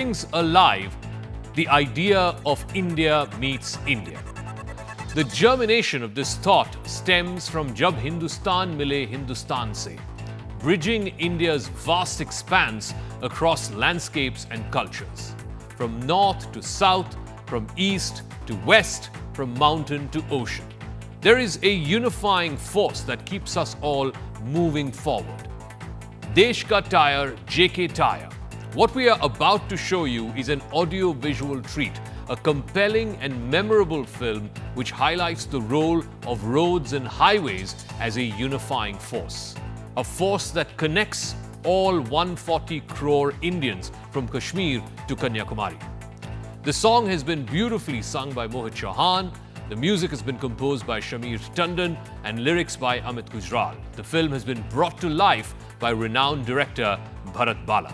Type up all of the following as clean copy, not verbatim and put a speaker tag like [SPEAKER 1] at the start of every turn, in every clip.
[SPEAKER 1] brings alive the idea of India meets India. The germination of this thought stems from Jab Hindustan Mile Hindustan Se, bridging India's vast expanse across landscapes and cultures, from north to south, from east to west, from mountain to ocean. There is a unifying force that keeps us all moving forward. Desh Ka Tire, JK Tire. What we are about to show you is an audio-visual treat, a compelling and memorable film which highlights the role of roads and highways as a unifying force. A force that connects all 140 crore Indians from Kashmir to Kanyakumari. The song has been beautifully sung by Mohit Chauhan. The music has been composed by Shamir Tandon and lyrics by Amit Gujral. The film has been brought to life by renowned director Bharat Bala.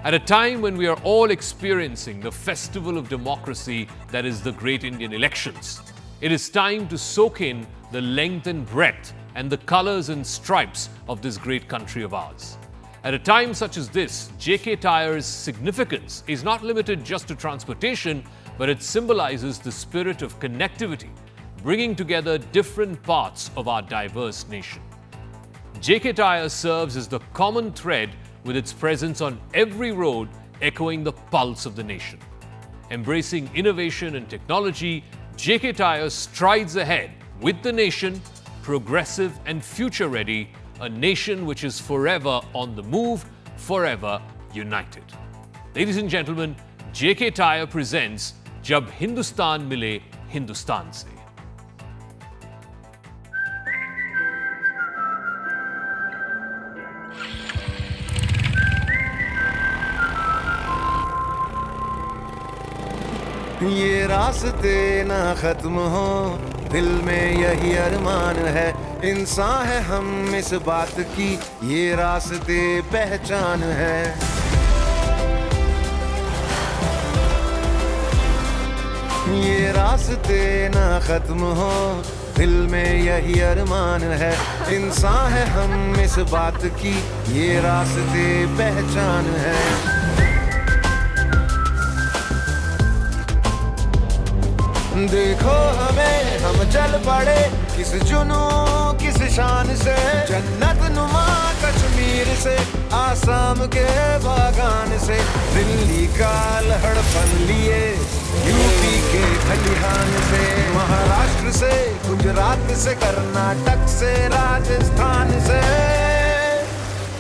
[SPEAKER 1] At a time when we are all experiencing the festival of democracy that is the great Indian elections, it is time to soak in the length and breadth and the colors and stripes of this great country of ours. At a time such as this, JK Tire's significance is not limited just to transportation, but it symbolizes the spirit of connectivity, bringing together different parts of our diverse nation. JK Tire serves as the common thread with its presence on every road, echoing the pulse of the nation. Embracing innovation and technology, JK Tire strides ahead with the nation, progressive and future-ready, a nation which is forever on the move, forever united. Ladies and gentlemen, JK Tire presents Jab Hindustan Mile Hindustan Se.
[SPEAKER 2] ये रास्ते ना खत्म हो, दिल में यही अरमान है, इंसान है हम इस बात की, ये रास्ते पहचान है। ये रास्ते ना खत्म हो, दिल में यही अरमान है, इंसान है हम इस बात की, ये रास्ते पहचान है। देखो हमें हम चल पड़े किस जुनू किस शान से, जन्नत नुमा कश्मीर से, आसाम के बागान से, दिल्ली का लहड़पन लिए यूपी के खलिहान से, महाराष्ट्र से गुजरात से, कर्नाटक से, राजस्थान से,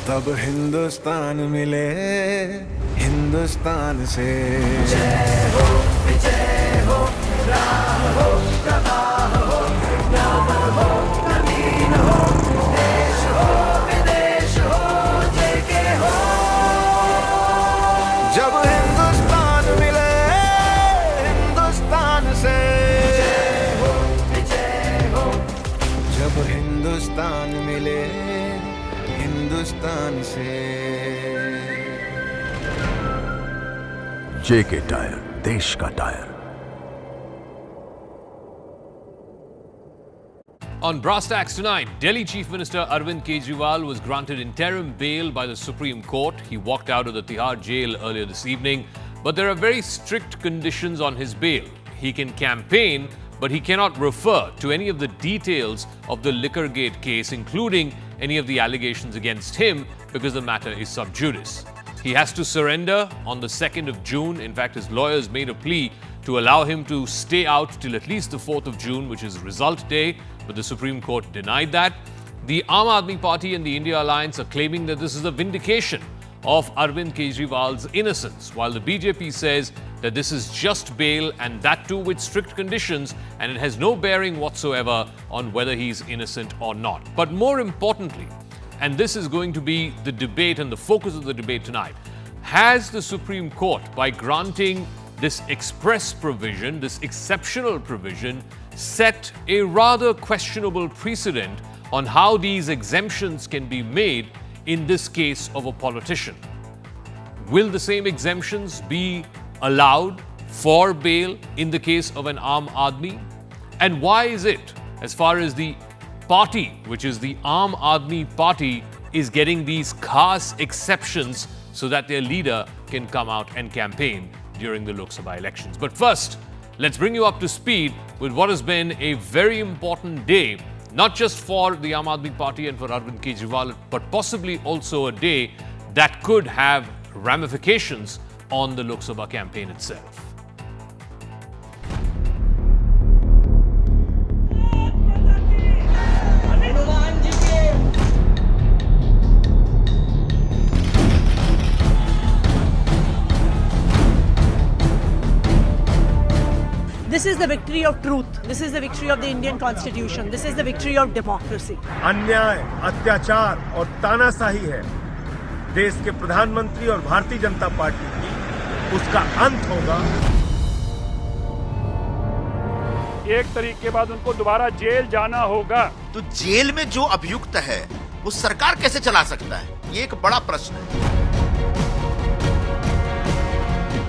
[SPEAKER 2] तब हिंदुस्तान मिले हिंदुस्तान से। जय हो विजय हो, राम हो प्रवाह हो, नाम हो नवीन हो, देश हो विदेश हो, जेके हो। जब हिंदुस्तान मिले हिंदुस्तान से, जय हो विजय हो, जब हिंदुस्तान मिले हिंदुस्तान से।
[SPEAKER 3] JK Tire, देश का tyre.
[SPEAKER 1] On Brass Tacks tonight, Delhi Chief Minister Arvind Kejriwal was granted interim bail by the Supreme Court. He walked out of the Tihar jail earlier this evening, but there are very strict conditions on his bail. He can campaign, but he cannot refer to any of the details of the Liquorgate case, including any of the allegations against him, because the matter is sub judice. He has to surrender on the 2nd of June. In fact, his lawyers made a plea to allow him to stay out till at least the 4th of June, which is result day, but the Supreme Court denied that. The Aam Aadmi Party and the India Alliance are claiming that this is a vindication of Arvind Kejriwal's innocence, while the BJP says that this is just bail and that too with strict conditions, and it has no bearing whatsoever on whether he's innocent or not. But more importantly, and this is going to be the debate and the focus of the debate tonight, has the Supreme Court, by granting this express provision, this exceptional provision, set a rather questionable precedent on how these exemptions can be made in this case of a politician? Will the same exemptions be allowed for bail in the case of an Aam Aadmi? And why is it, as far as the party, which is the Aam Aadmi Party, is getting these khas exceptions so that their leader can come out and campaign during the Lok Sabha elections. But first, let's bring you up to speed with what has been a very important day, not just for the Aam Aadmi Party and for Arvind Kejriwal, but possibly also a day that could have ramifications on the Lok Sabha campaign itself.
[SPEAKER 4] This is the victory of truth. This is the victory of the Indian Constitution. This is the victory of democracy.
[SPEAKER 5] अन्याय, अत्याचार और तानाशाही है देश के प्रधानमंत्री और Bharatiya Janata party की, उसका अंत होगा।
[SPEAKER 6] एक तरीके के बाद उनको दोबारा जेल जाना होगा।
[SPEAKER 7] तो जेल में जो अभियुक्त है वो सरकार कैसे चला सकता है, ये एक बड़ा प्रश्न है।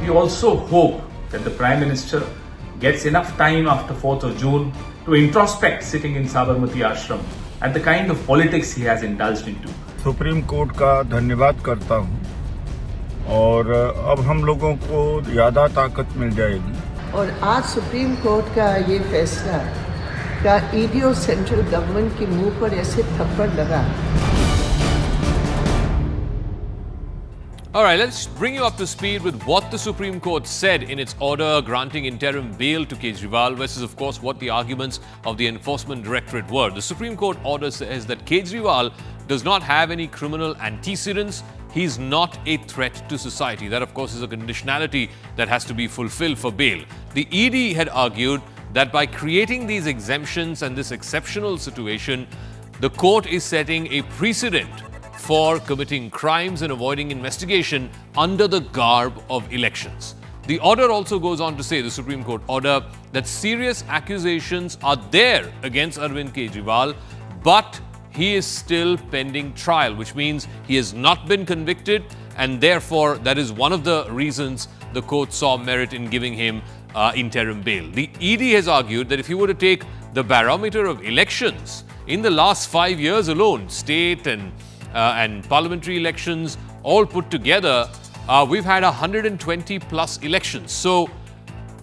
[SPEAKER 8] We also hope that the Prime Minister gets enough time after 4th of June to introspect sitting in Sabarmati Ashram and the kind of politics he has indulged into.
[SPEAKER 5] Supreme court का धन्यवाद करता हूं और अब हम लोगों को ज्यादा ताकत मिल जाएगी।
[SPEAKER 9] और आज सुप्रीम कोर्ट का ये फैसला का ईडी और सेंट्रल गवर्नमेंट के मुंह पर ऐसे थप्पड़ लगा।
[SPEAKER 1] All right, let's bring you up to speed with what the Supreme Court said in its order granting interim bail to Kejriwal versus, of course, what the arguments of the Enforcement Directorate were. The Supreme Court order says that Kejriwal does not have any criminal antecedents. He's not a threat to society. That, of course, is a conditionality that has to be fulfilled for bail. The ED had argued that by creating these exemptions and this exceptional situation, the court is setting a precedent for committing crimes and avoiding investigation under the garb of elections. The order also goes on to say, the Supreme Court order, that serious accusations are there against Arvind Kejriwal, but he is still pending trial, which means he has not been convicted, and therefore that is one of the reasons the court saw merit in giving him interim bail. The ED has argued that if you were to take the barometer of elections in the last 5 years alone, state and parliamentary elections all put together, we've had 120 plus elections. So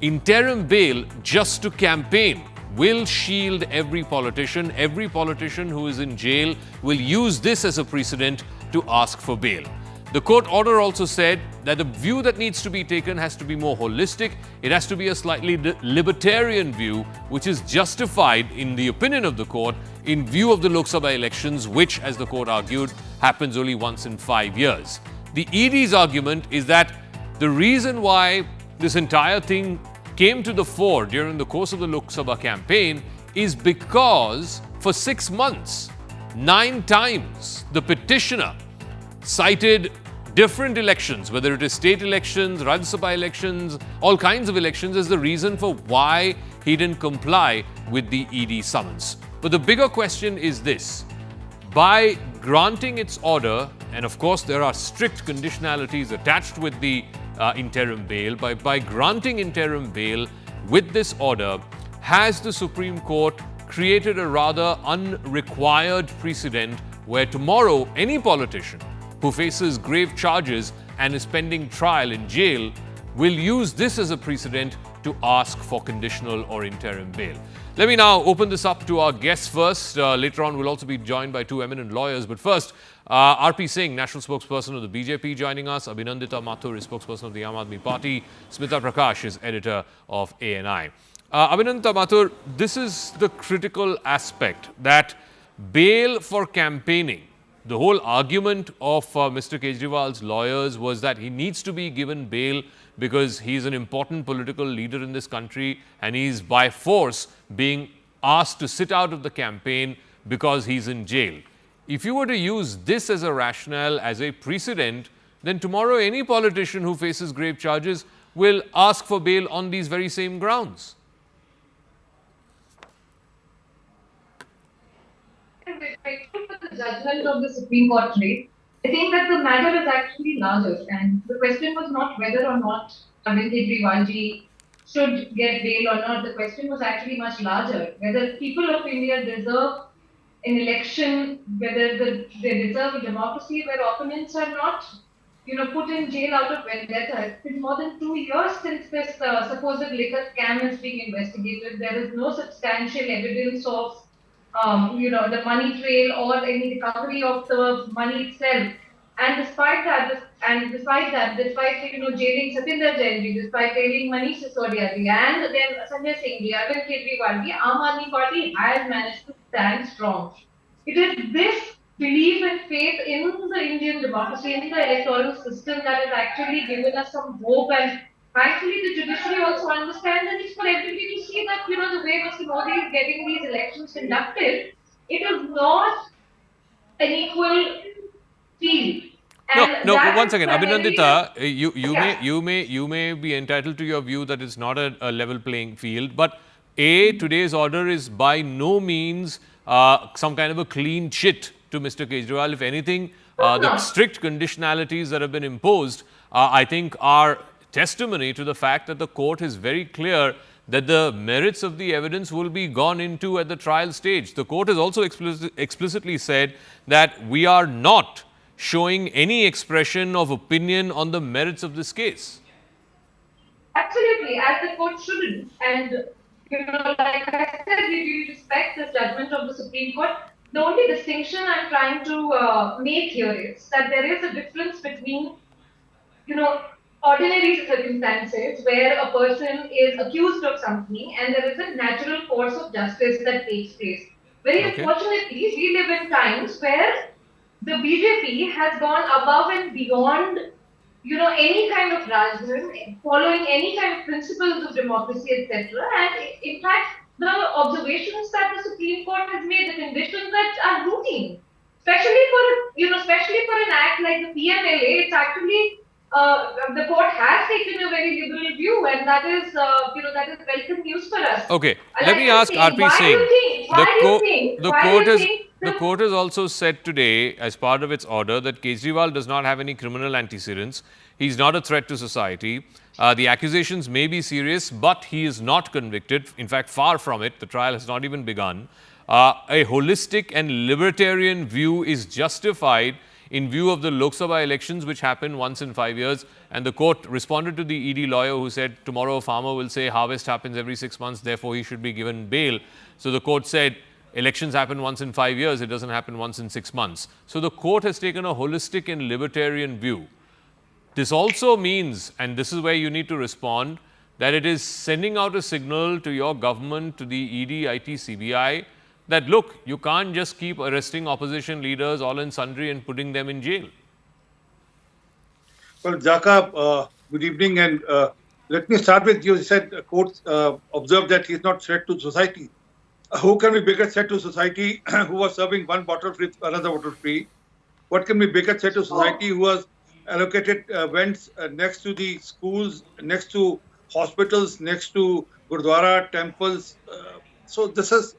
[SPEAKER 1] interim bail just to campaign will shield every politician. Every politician who is in jail will use this as a precedent to ask for bail. The court order also said that the view that needs to be taken has to be more holistic. It has to be a slightly libertarian view, which is justified, in the opinion of the court, in view of the Lok Sabha elections, which, as the court argued, happens only once in 5 years. The ED's argument is that the reason why this entire thing came to the fore during the course of the Lok Sabha campaign is because for 6 months, 9 times, the petitioner cited different elections, whether it is state elections, Rajya Sabha elections, all kinds of elections, as the reason for why he didn't comply with the ED summons. But the bigger question is this: by granting its order, and of course there are strict conditionalities attached with the interim bail, by granting interim bail with this order, has the Supreme Court created a rather unrequired precedent where tomorrow any politician who faces grave charges and is pending trial in jail will use this as a precedent to ask for conditional or interim bail. Let me now open this up to our guests first. Later on, we'll also be joined by 2 eminent lawyers. But first, R.P. Singh, national spokesperson of the BJP, joining us. Abhinandita Mathur is spokesperson of the Aam Aadmi Party. Smita Prakash is editor of ANI. Abhinandita Mathur, this is the critical aspect, that bail for campaigning. The whole argument of Mr. Kejriwal's lawyers was that he needs to be given bail because he's an important political leader in this country and he's by force being asked to sit out of the campaign because he's in jail. If you were to use this as a rationale, as a precedent, then tomorrow any politician who faces grave charges will ask for bail on these very same grounds.
[SPEAKER 10] For the judgment of the Supreme Court today, I think that the matter is actually larger, and the question was not whether or not Arvind Kejriwal ji should get bail or not. The question was actually much larger: whether people of India deserve an election, whether they deserve a democracy where opponents are not, put in jail out of vendetta. It's been more than 2 years since this supposed liquor scam is being investigated. There is no substantial evidence of, the money trail or any recovery of the money itself. And despite that, despite jailing Satinder Jain, despite jailing Manish Sisodia, and then Sanjay Singh, Arvind Kejriwal, Aam Aadmi Party has managed to stand strong. It is this belief and faith in the Indian democracy, in the electoral system that has actually given us some hope, and thankfully the judiciary also understands, and it's for everybody to see that, the way Mr. Modi is getting these elections conducted, it is not an equal field.
[SPEAKER 1] No, one second, Abhinandita, you may be entitled to your view that it's not a level playing field, but today's order is by no means some kind of a clean chit to Mr. Kejriwal. If anything, the strict conditionalities that have been imposed, I think, are testimony to the fact that the court is very clear that the merits of the evidence will be gone into at the trial stage. The court has also explicitly said that we are not showing any expression of opinion on the merits of this case.
[SPEAKER 10] Absolutely, as the court shouldn't. And, like I said, we respect the judgment of the Supreme Court. The only distinction I'm trying to make here is that there is a difference between, ordinary circumstances where a person is accused of something and there is a natural course of justice that takes place. Very unfortunately, we live in times where the BJP has gone above and beyond, any kind of Rajnan, following any kind of principles of democracy, etc. And in fact, the observations that the Supreme Court has made, the conditions that are routine, especially for an act like the PMLA, it's actually the court has taken a very liberal view, and that is welcome news for us.
[SPEAKER 1] Okay, let me ask RP Singh. The court has also said today, as part of its order, that Kejriwal does not have any criminal antecedents. He's not a threat to society. The accusations may be serious, but he is not convicted. In fact, far from it. The trial has not even begun. A holistic and libertarian view is justified in view of the Lok Sabha elections, which happen once in 5 years. And the court responded to the ED lawyer who said, tomorrow a farmer will say harvest happens every 6 months, therefore he should be given bail. So the court said, elections happen once in 5 years, it doesn't happen once in 6 months. So the court has taken a holistic and libertarian view. This also means, and this is where you need to respond, that it is sending out a signal to your government, to the ED, IT, CBI, that look, you can't just keep arresting opposition leaders all in sundry and putting them in jail.
[SPEAKER 11] Well, Jaka, good evening, and let me start with you. You said courts observed that he is not threat to society. Who can be bigger threat to society who was serving one bottle free, another bottle free? What can be bigger threat to society who was allocated vents next to the schools, next to hospitals, next to Gurdwara, temples? So this is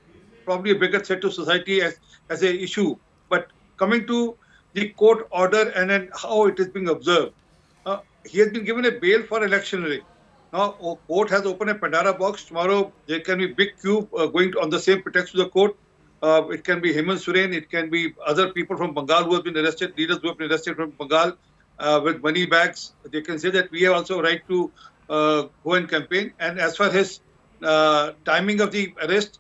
[SPEAKER 11] probably a bigger threat to society as an issue. But coming to the court order and then how it is being observed, he has been given a bail for electioneering. Now, court has opened a Pandora box. Tomorrow, there can be big queue going on the same pretext to the court. It can be Hemant Soren, it can be other people from Bengal who have been arrested, leaders who have been arrested from Bengal with money bags. They can say that we have also a right to go and campaign. And as far as timing of the arrest,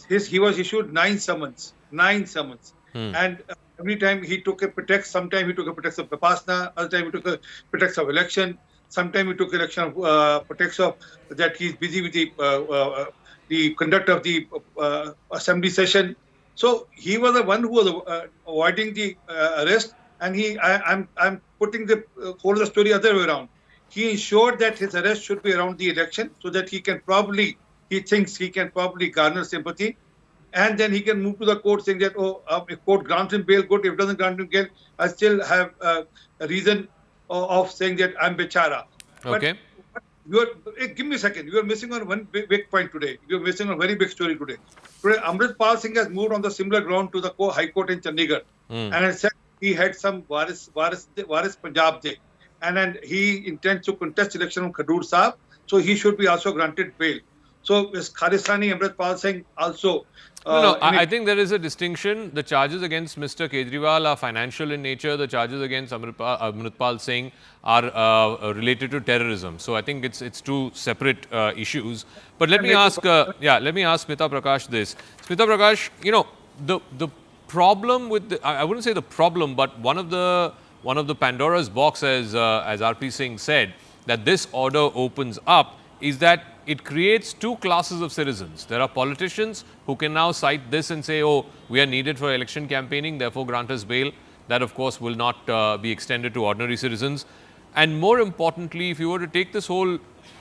[SPEAKER 11] he was issued 9 summons. And every time he took a pretext, sometime he took a pretext of Vipassana, other time he took a pretext of election, sometime he took election of pretext of that he's busy with the conduct of the assembly session. So he was the one who was avoiding the arrest, and I'm putting the whole of the story other way around. He ensured that his arrest should be around the election so that he thinks he can probably garner sympathy, and then he can move to the court saying that, if court grants him bail, good. If it doesn't grant him bail, I still have a reason of saying that I'm bechara.
[SPEAKER 1] Okay.
[SPEAKER 11] But give me a second. You are missing on one big point today. You are missing on a very big story today. Today, Amritpal Singh has moved on the similar ground to the High Court in Chandigarh, and has said he had some Waris Punjab Day, and then he intends to contest election on Khadur Sahib, so he should be also granted bail. So is Khalistani Amritpal Singh also?
[SPEAKER 1] No, I think there is a distinction. The charges against Mr. Kejriwal are financial in nature. The charges against Amritpal Singh are related to terrorism. So I think it's two separate issues. But let me ask, let me ask Smita Prakash this. Smita Prakash, you know, the problem with I wouldn't say the problem, but one of the Pandora's box, as RP Singh said, that this order opens up is that it creates two classes of citizens. There are politicians who can now cite this and say, oh, we are needed for election campaigning, therefore grant us bail. That, of course, will not be extended to ordinary citizens. And more importantly, if you were to take this whole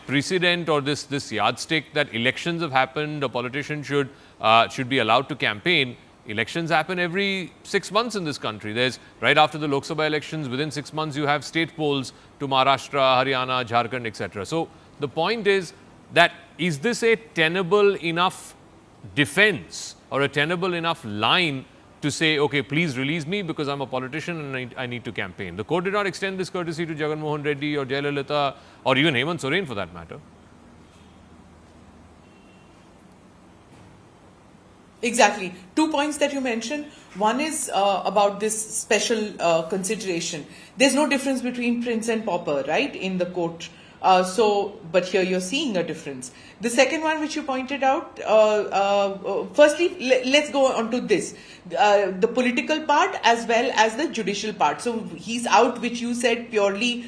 [SPEAKER 1] precedent or this yardstick that elections have happened, a politician should be allowed to campaign. Elections happen every 6 months in this country. There's right after the Lok Sabha elections, within 6 months, you have state polls to Maharashtra, Haryana, Jharkhand, etc. So the point is that is this a tenable enough defense or a tenable enough line to say, okay, please release me because I'm a politician and I need to campaign. The court did not extend this courtesy to Jagan Mohan Reddy or Jayalalitha or even Hemant Soren for that matter.
[SPEAKER 12] Exactly. 2 points that you mentioned. One is about this special consideration. There's no difference between prince and pauper, right, in the court. But here you're seeing a difference. The second one which you pointed out, firstly, let's go on to this. The political part as well as the judicial part. So he's out, which you said, purely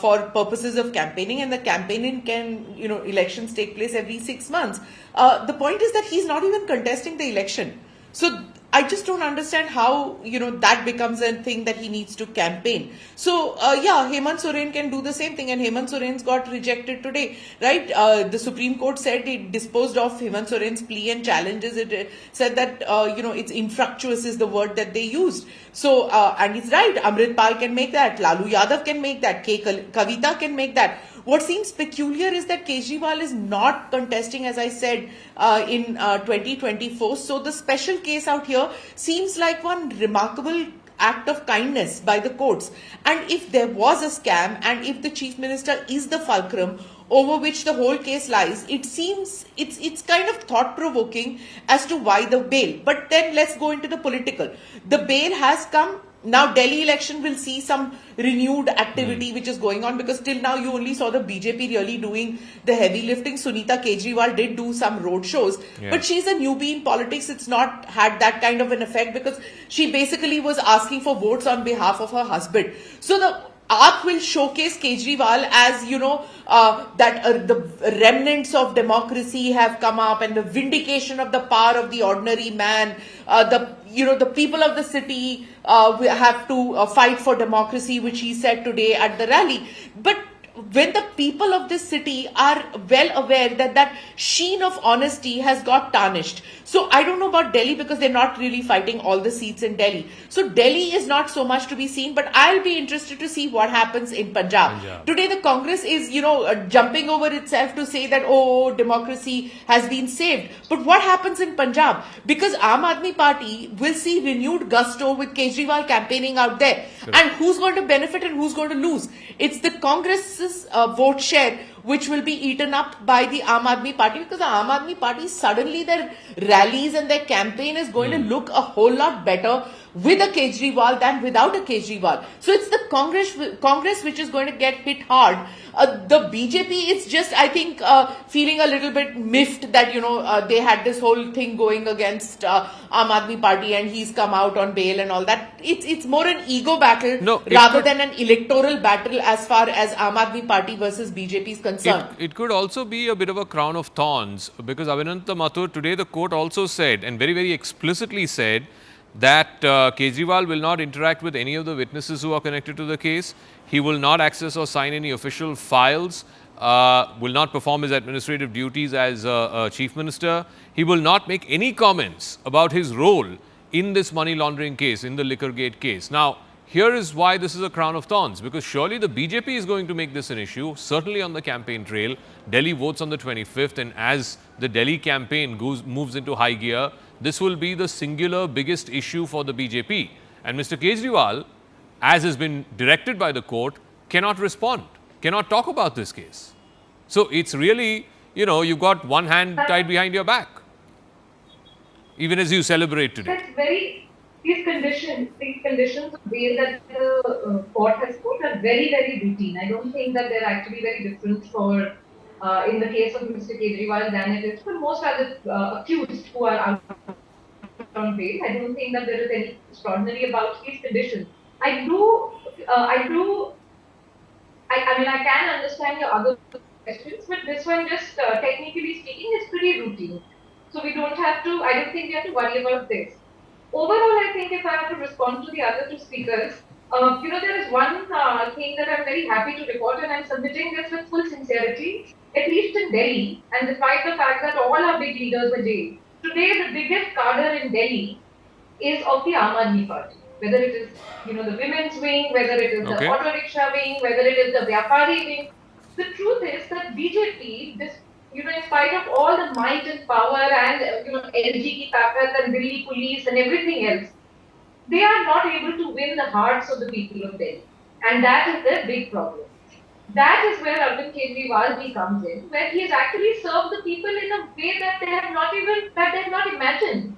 [SPEAKER 12] for purposes of campaigning, and the campaigning can, elections take place every 6 months. The point is that he's not even contesting the election. So I just don't understand how, that becomes a thing that he needs to campaign. So, Hemant Soren can do the same thing, and Hemant Soren's got rejected today, right? The Supreme Court said it disposed of Hemant Soren's plea and challenges. It said that, it's infructuous is the word that they used. So, and it's right, Amritpal can make that, Lalu Yadav can make that, K. Kavita can make that. What seems peculiar is that Kejriwal is not contesting, as I said, in 2024. So the special case out here seems like one remarkable act of kindness by the courts. And if there was a scam, and if the Chief Minister is the fulcrum over which the whole case lies, it seems it's kind of thought-provoking as to why the bail. But then let's go into the political. The bail has come. Now Delhi election will see some renewed activity which is going on, because till now you only saw the BJP really doing the heavy lifting. Sunita Kejriwal did do some road shows, but she's a newbie in politics. It's not had that kind of an effect because she basically was asking for votes on behalf of her husband. So the AAP will showcase Kejriwal as, that the remnants of democracy have come up, and the vindication of the power of the ordinary man. The people of the city have to fight for democracy, which he said today at the rally. But when the people of this city are well aware that that sheen of honesty has got tarnished. So I don't know about Delhi, because they're not really fighting all the seats in Delhi. So Delhi is not so much to be seen, but I'll be interested to see what happens in Punjab. Today the Congress is, jumping over itself to say that, oh, democracy has been saved. But what happens in Punjab? Because Aam Aadmi Party will see renewed gusto with Kejriwal campaigning out there. And who's going to benefit and who's going to lose? It's the Congress's vote share which will be eaten up by the Aam Aadmi Party, because the Aam Aadmi Party, suddenly their rallies and their campaign is going to look a whole lot better with a Kejriwal than without a Kejriwal. So it's the Congress which is going to get hit hard. The BJP is just, I think, feeling a little bit miffed that, they had this whole thing going against Aam Aadmi Party and he's come out on bail and all that. It's more an ego battle than an electoral battle as far as Aam Aadmi Party versus BJP is concerned.
[SPEAKER 1] It could also be a bit of a crown of thorns, because Abhinanta Mathur, today the court also said, and very, very explicitly said, that Kejriwal will not interact with any of the witnesses who are connected to the case. He will not access or sign any official files, will not perform his administrative duties as Chief Minister. He will not make any comments about his role in this money laundering case, in the Liquorgate case. Now, here is why this is a crown of thorns, because surely the BJP is going to make this an issue, certainly on the campaign trail. Delhi votes on the 25th, and as the Delhi campaign moves into high gear, this will be the singular biggest issue for the BJP. And Mr. Kejriwal, as has been directed by the court, cannot respond, cannot talk about this case. So it's really, you've got one hand tied behind your back, even as you celebrate today.
[SPEAKER 10] That's these conditions of bail that the court has put are very, very routine. I don't think that they're actually very different in the case of Mr. Kejriwal than it is for most other accused who are out on bail. I don't think that there is anything extraordinary about these conditions. I can understand your other questions, but this one, just technically speaking, is pretty routine. So I don't think we have to worry about this. Overall, I think if I have to respond to the other two speakers, there is one thing that I'm very happy to report, and I'm submitting this with full sincerity, at least in Delhi, and despite the fact that all our big leaders were jailed. Today, the biggest cadre in Delhi is of the Aam Aadmi Party. Whether it is, the women's wing, whether it is the auto rickshaw wing, whether it is the Vyapari wing. The truth is that BJP, in spite of all the might and power and, LG ki taakat and Delhi police and everything else, they are not able to win the hearts of the people of Delhi. And that is their big problem. That is where Arvind Kejriwal comes in, where he has actually served the people in a way that they have not imagined.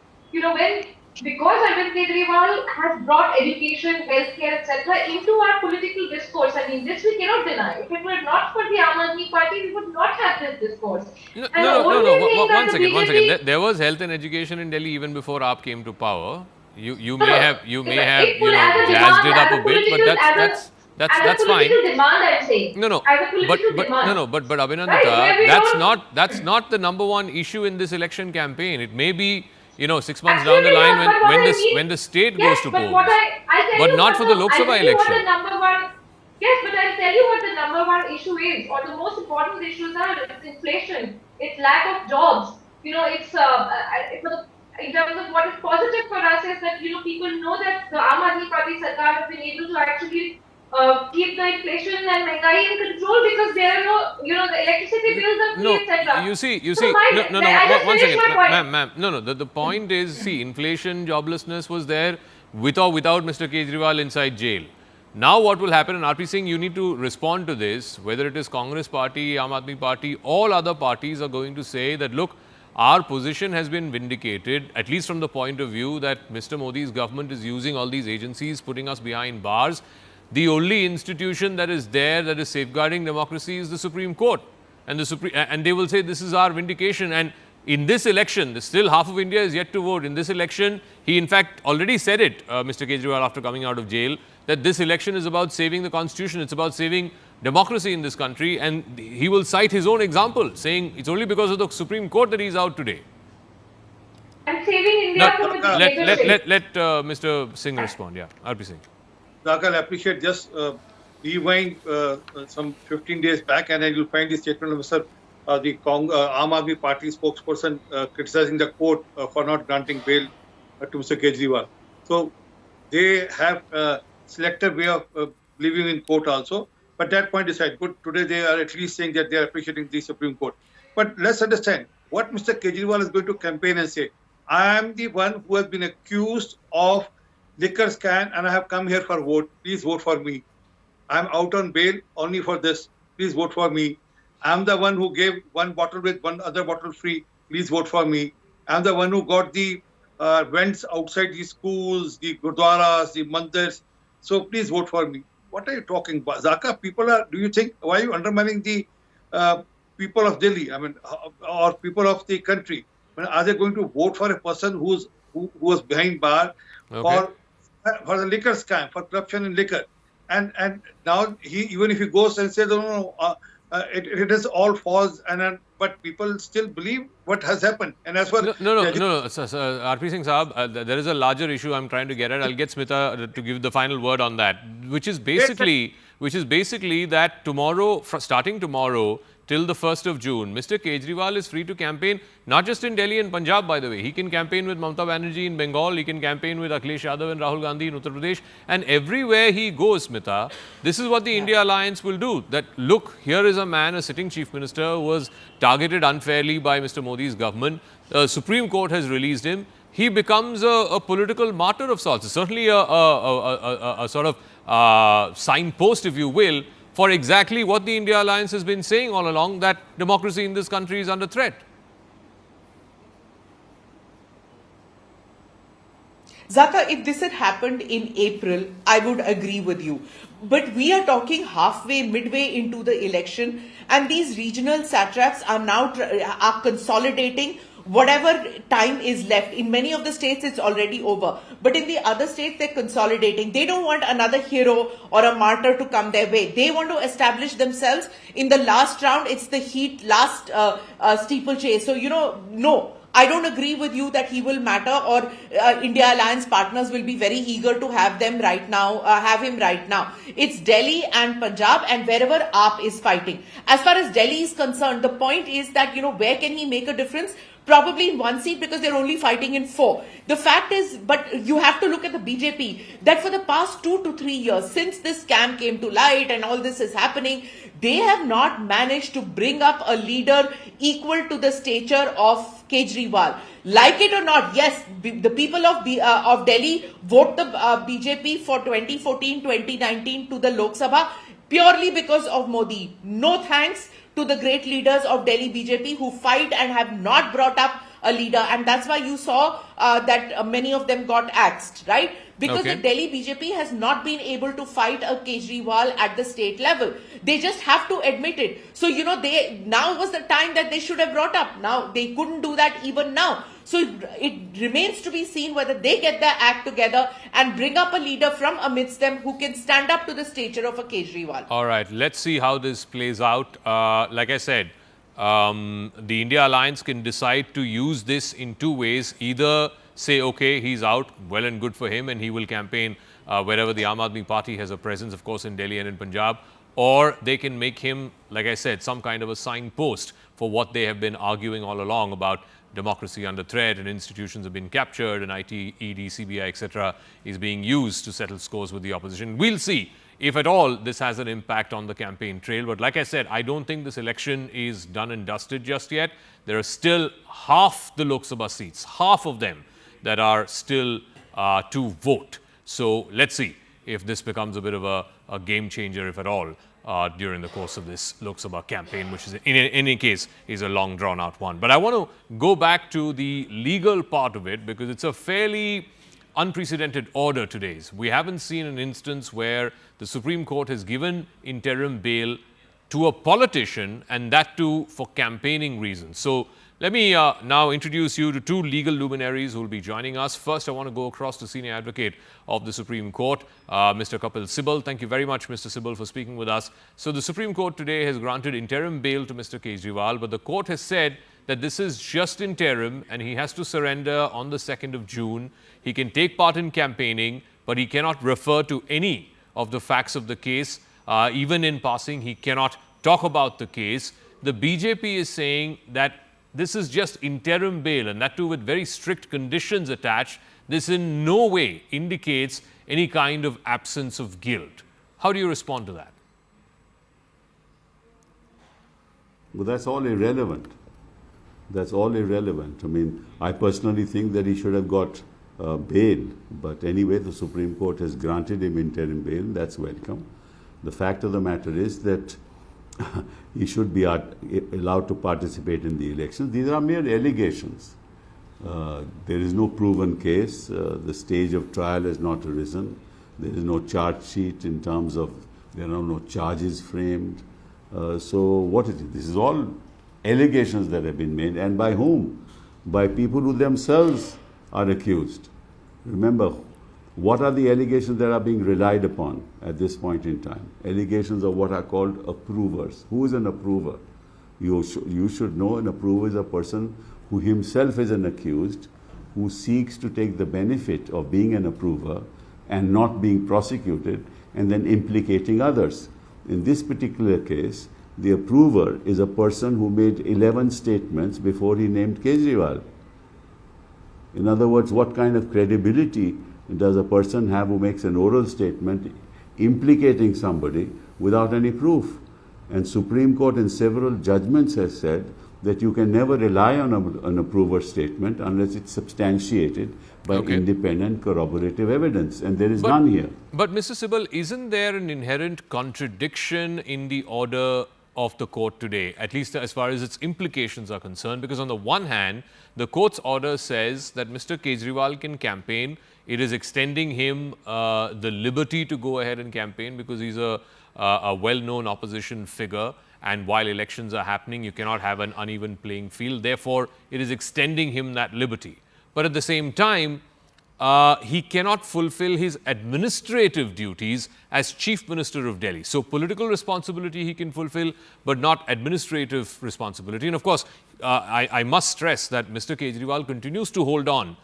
[SPEAKER 10] Because Arvind Kejriwal has brought education, healthcare, etc. into our political discourse. I mean, this we cannot deny. If it were not for the Aam Aadmi Party, we would not have this discourse.
[SPEAKER 1] No. One second. There was health and education in Delhi even before AAP came to power. You may have jazzed it up a bit, but that's fine.
[SPEAKER 10] Demand, I'm saying.
[SPEAKER 1] But Abhinandan, that's not the number one issue in this election campaign. It may be 6 months down the line when the state goes to polls, but not for the Lok Sabha election.
[SPEAKER 10] Yes, but I'll tell you what the number one issue is, or the most important issues are. It's inflation, it's lack of jobs. In terms of what is positive for us is that people know that the Aam Aadmi Party Sarkar has been able to actually keep the inflation and mahungai in control because there are no, the electricity bills are free, etc.
[SPEAKER 1] You see.
[SPEAKER 10] One second,
[SPEAKER 1] ma'am. No. The point is, inflation, joblessness was there with or without Mr. Kejriwal inside jail. Now what will happen, and RP Singh, you need to respond to this, whether it is Congress Party, Aam Aadmi Party, all other parties are going to say that, look, our position has been vindicated, at least from the point of view that Mr. Modi's government is using all these agencies, putting us behind bars. The only institution that is there that is safeguarding democracy is the Supreme Court. And they will say this is our vindication. And in this election, still half of India is yet to vote. In this election, he in fact already said it, Mr. Kejriwal, after coming out of jail, that this election is about saving the constitution. It's about saving democracy in this country. And he will cite his own example, saying it's only because of the Supreme Court that he's out today.
[SPEAKER 10] And saving India from the
[SPEAKER 1] Let Mr. Singh respond. Yeah, RP Singh.
[SPEAKER 11] Dakal, I appreciate just rewind some 15 days back, and then you'll find the statement of Mr. The Aam Aadmi Party spokesperson criticizing the court for not granting bail to Mr. Kejriwal. So they have a selective way of believing in court also. But that point aside, good. Today they are at least saying that they are appreciating the Supreme Court. But let's understand what Mr. Kejriwal is going to campaign and say. I am the one who has been accused of liquor scam and I have come here for vote. Please vote for me. I am out on bail only for this. Please vote for me. I am the one who gave one bottle with one other bottle free. Please vote for me. I am the one who got the vents outside the schools, the gurdwaras, the mandirs. So please vote for me. What are you talking about? Zaka, do you think, why are you undermining the people of Delhi? I mean, or people of the country? I mean, are they going to vote for a person who was behind bar for the liquor scam, for corruption in liquor? And now even if he goes and says, it is all false, but people still believe what has happened. And as for
[SPEAKER 1] RP Singh Saab, there is a larger issue I'm trying to get at. I'll get Smita to give the final word on that, which is basically that starting tomorrow till the 1st of June, Mr. Kejriwal is free to campaign, not just in Delhi and Punjab, by the way. He can campaign with Mamata Banerjee in Bengal, he can campaign with Akhilesh Yadav and Rahul Gandhi in Uttar Pradesh, and everywhere he goes, Smita, this is what the India Alliance will do. That, look, here is a man, a sitting chief minister, who was targeted unfairly by Mr. Modi's government. The Supreme Court has released him. He becomes a political martyr of sorts. Certainly a sort of signpost, if you will, for exactly what the India Alliance has been saying all along, that democracy in this country is under threat.
[SPEAKER 12] Zaka, if this had happened in April, I would agree with you. But we are talking halfway, midway into the election, and these regional satraps are now are consolidating whatever time is left. In many of the states, it's already over. But in the other states, they're consolidating. They don't want another hero or a martyr to come their way. They want to establish themselves in the last round. It's the heat, last steeplechase. So, no. I don't agree with you that he will matter, or India Alliance partners will be very eager to have them right now, have him right now. It's Delhi and Punjab and wherever AAP is fighting. As far as Delhi is concerned, the point is that, where can he make a difference? Probably in one seat, because they're only fighting in 4. The fact is, but you have to look at the BJP, that for the past 2 to 3 years, since this scam came to light and all this is happening, they have not managed to bring up a leader equal to the stature of Kejriwal. Like it or not, yes, the people of Delhi vote the BJP for 2014-2019 to the Lok Sabha purely because of Modi. No thanks to the great leaders of Delhi BJP who fight and have not brought up a leader, and that's why you saw that many of them got axed, right? Because the Delhi BJP has not been able to fight a Kejriwal at the state level. They just have to admit it. So, now was the time that they should have brought up. Now, they couldn't do that even now. So, it remains to be seen whether they get their act together and bring up a leader from amidst them who can stand up to the stature of a Kejriwal.
[SPEAKER 1] All right, let's see how this plays out. Like I said, the India Alliance can decide to use this in 2 ways. Either say, okay, he's out, well and good for him, and he will campaign wherever the Aam Aadmi Party has a presence, of course, in Delhi and in Punjab. Or they can make him, like I said, some kind of a signpost for what they have been arguing all along about democracy under threat and institutions have been captured and IT, ED, CBI, etc. is being used to settle scores with the opposition. We'll see if at all this has an impact on the campaign trail. But like I said, I don't think this election is done and dusted just yet. There are still half the Lok Sabha seats, half of them, that are still to vote. So let's see if this becomes a bit of a game changer, if at all, during the course of this Lok Sabha campaign, which is in any case is a long drawn out one. But I want to go back to the legal part of it, because it's a fairly unprecedented order today's. We haven't seen an instance where the Supreme Court has given interim bail to a politician, and that too for campaigning reasons. So let me now introduce you to 2 legal luminaries who will be joining us. First, I want to go across to Senior Advocate of the Supreme Court, Mr. Kapil Sibal. Thank you very much, Mr. Sibal, for speaking with us. So the Supreme Court today has granted interim bail to Mr. Kejriwal, but the court has said that this is just interim and he has to surrender on the 2nd of June. He can take part in campaigning, but he cannot refer to any of the facts of the case. Even in passing, he cannot talk about the case. The BJP is saying that this is just interim bail, and that too with very strict conditions attached. This in no way indicates any kind of absence of guilt. How do you respond to that?
[SPEAKER 13] Well, that's all irrelevant. That's all irrelevant. I mean, I personally think that he should have got bail, but anyway, the Supreme Court has granted him interim bail. That's welcome. The fact of the matter is that he should be allowed to participate in the elections. These are mere allegations. There is no proven case. The stage of trial has not arisen. There is no charge sheet in terms of, there are no charges framed. So what is it? This is all allegations that have been made. And by whom? By people who themselves are accused. Remember, what are the allegations that are being relied upon at this point in time? Allegations of what are called approvers. Who is an approver? You should know an approver is a person who himself is an accused, who seeks to take the benefit of being an approver and not being prosecuted and then implicating others. In this particular case, the approver is a person who made 11 statements before he named Kejriwal. In other words, what kind of credibility does a person have who makes an oral statement implicating somebody without any proof? And Supreme Court in several judgments has said that you can never rely on an approver's statement unless it's substantiated by independent corroborative evidence, and there is none here.
[SPEAKER 1] But Mr. Sibal, isn't there an inherent contradiction in the order of the court today, at least as far as its implications are concerned? Because on the one hand, the court's order says that Mr. Kejriwal can campaign. It is extending him the liberty to go ahead and campaign because he's a well-known opposition figure. And while elections are happening, you cannot have an uneven playing field. Therefore, it is extending him that liberty. But at the same time, he cannot fulfill his administrative duties as Chief Minister of Delhi. So political responsibility he can fulfill, but not administrative responsibility. And of course, I must stress that Mr. Kejriwal continues to hold on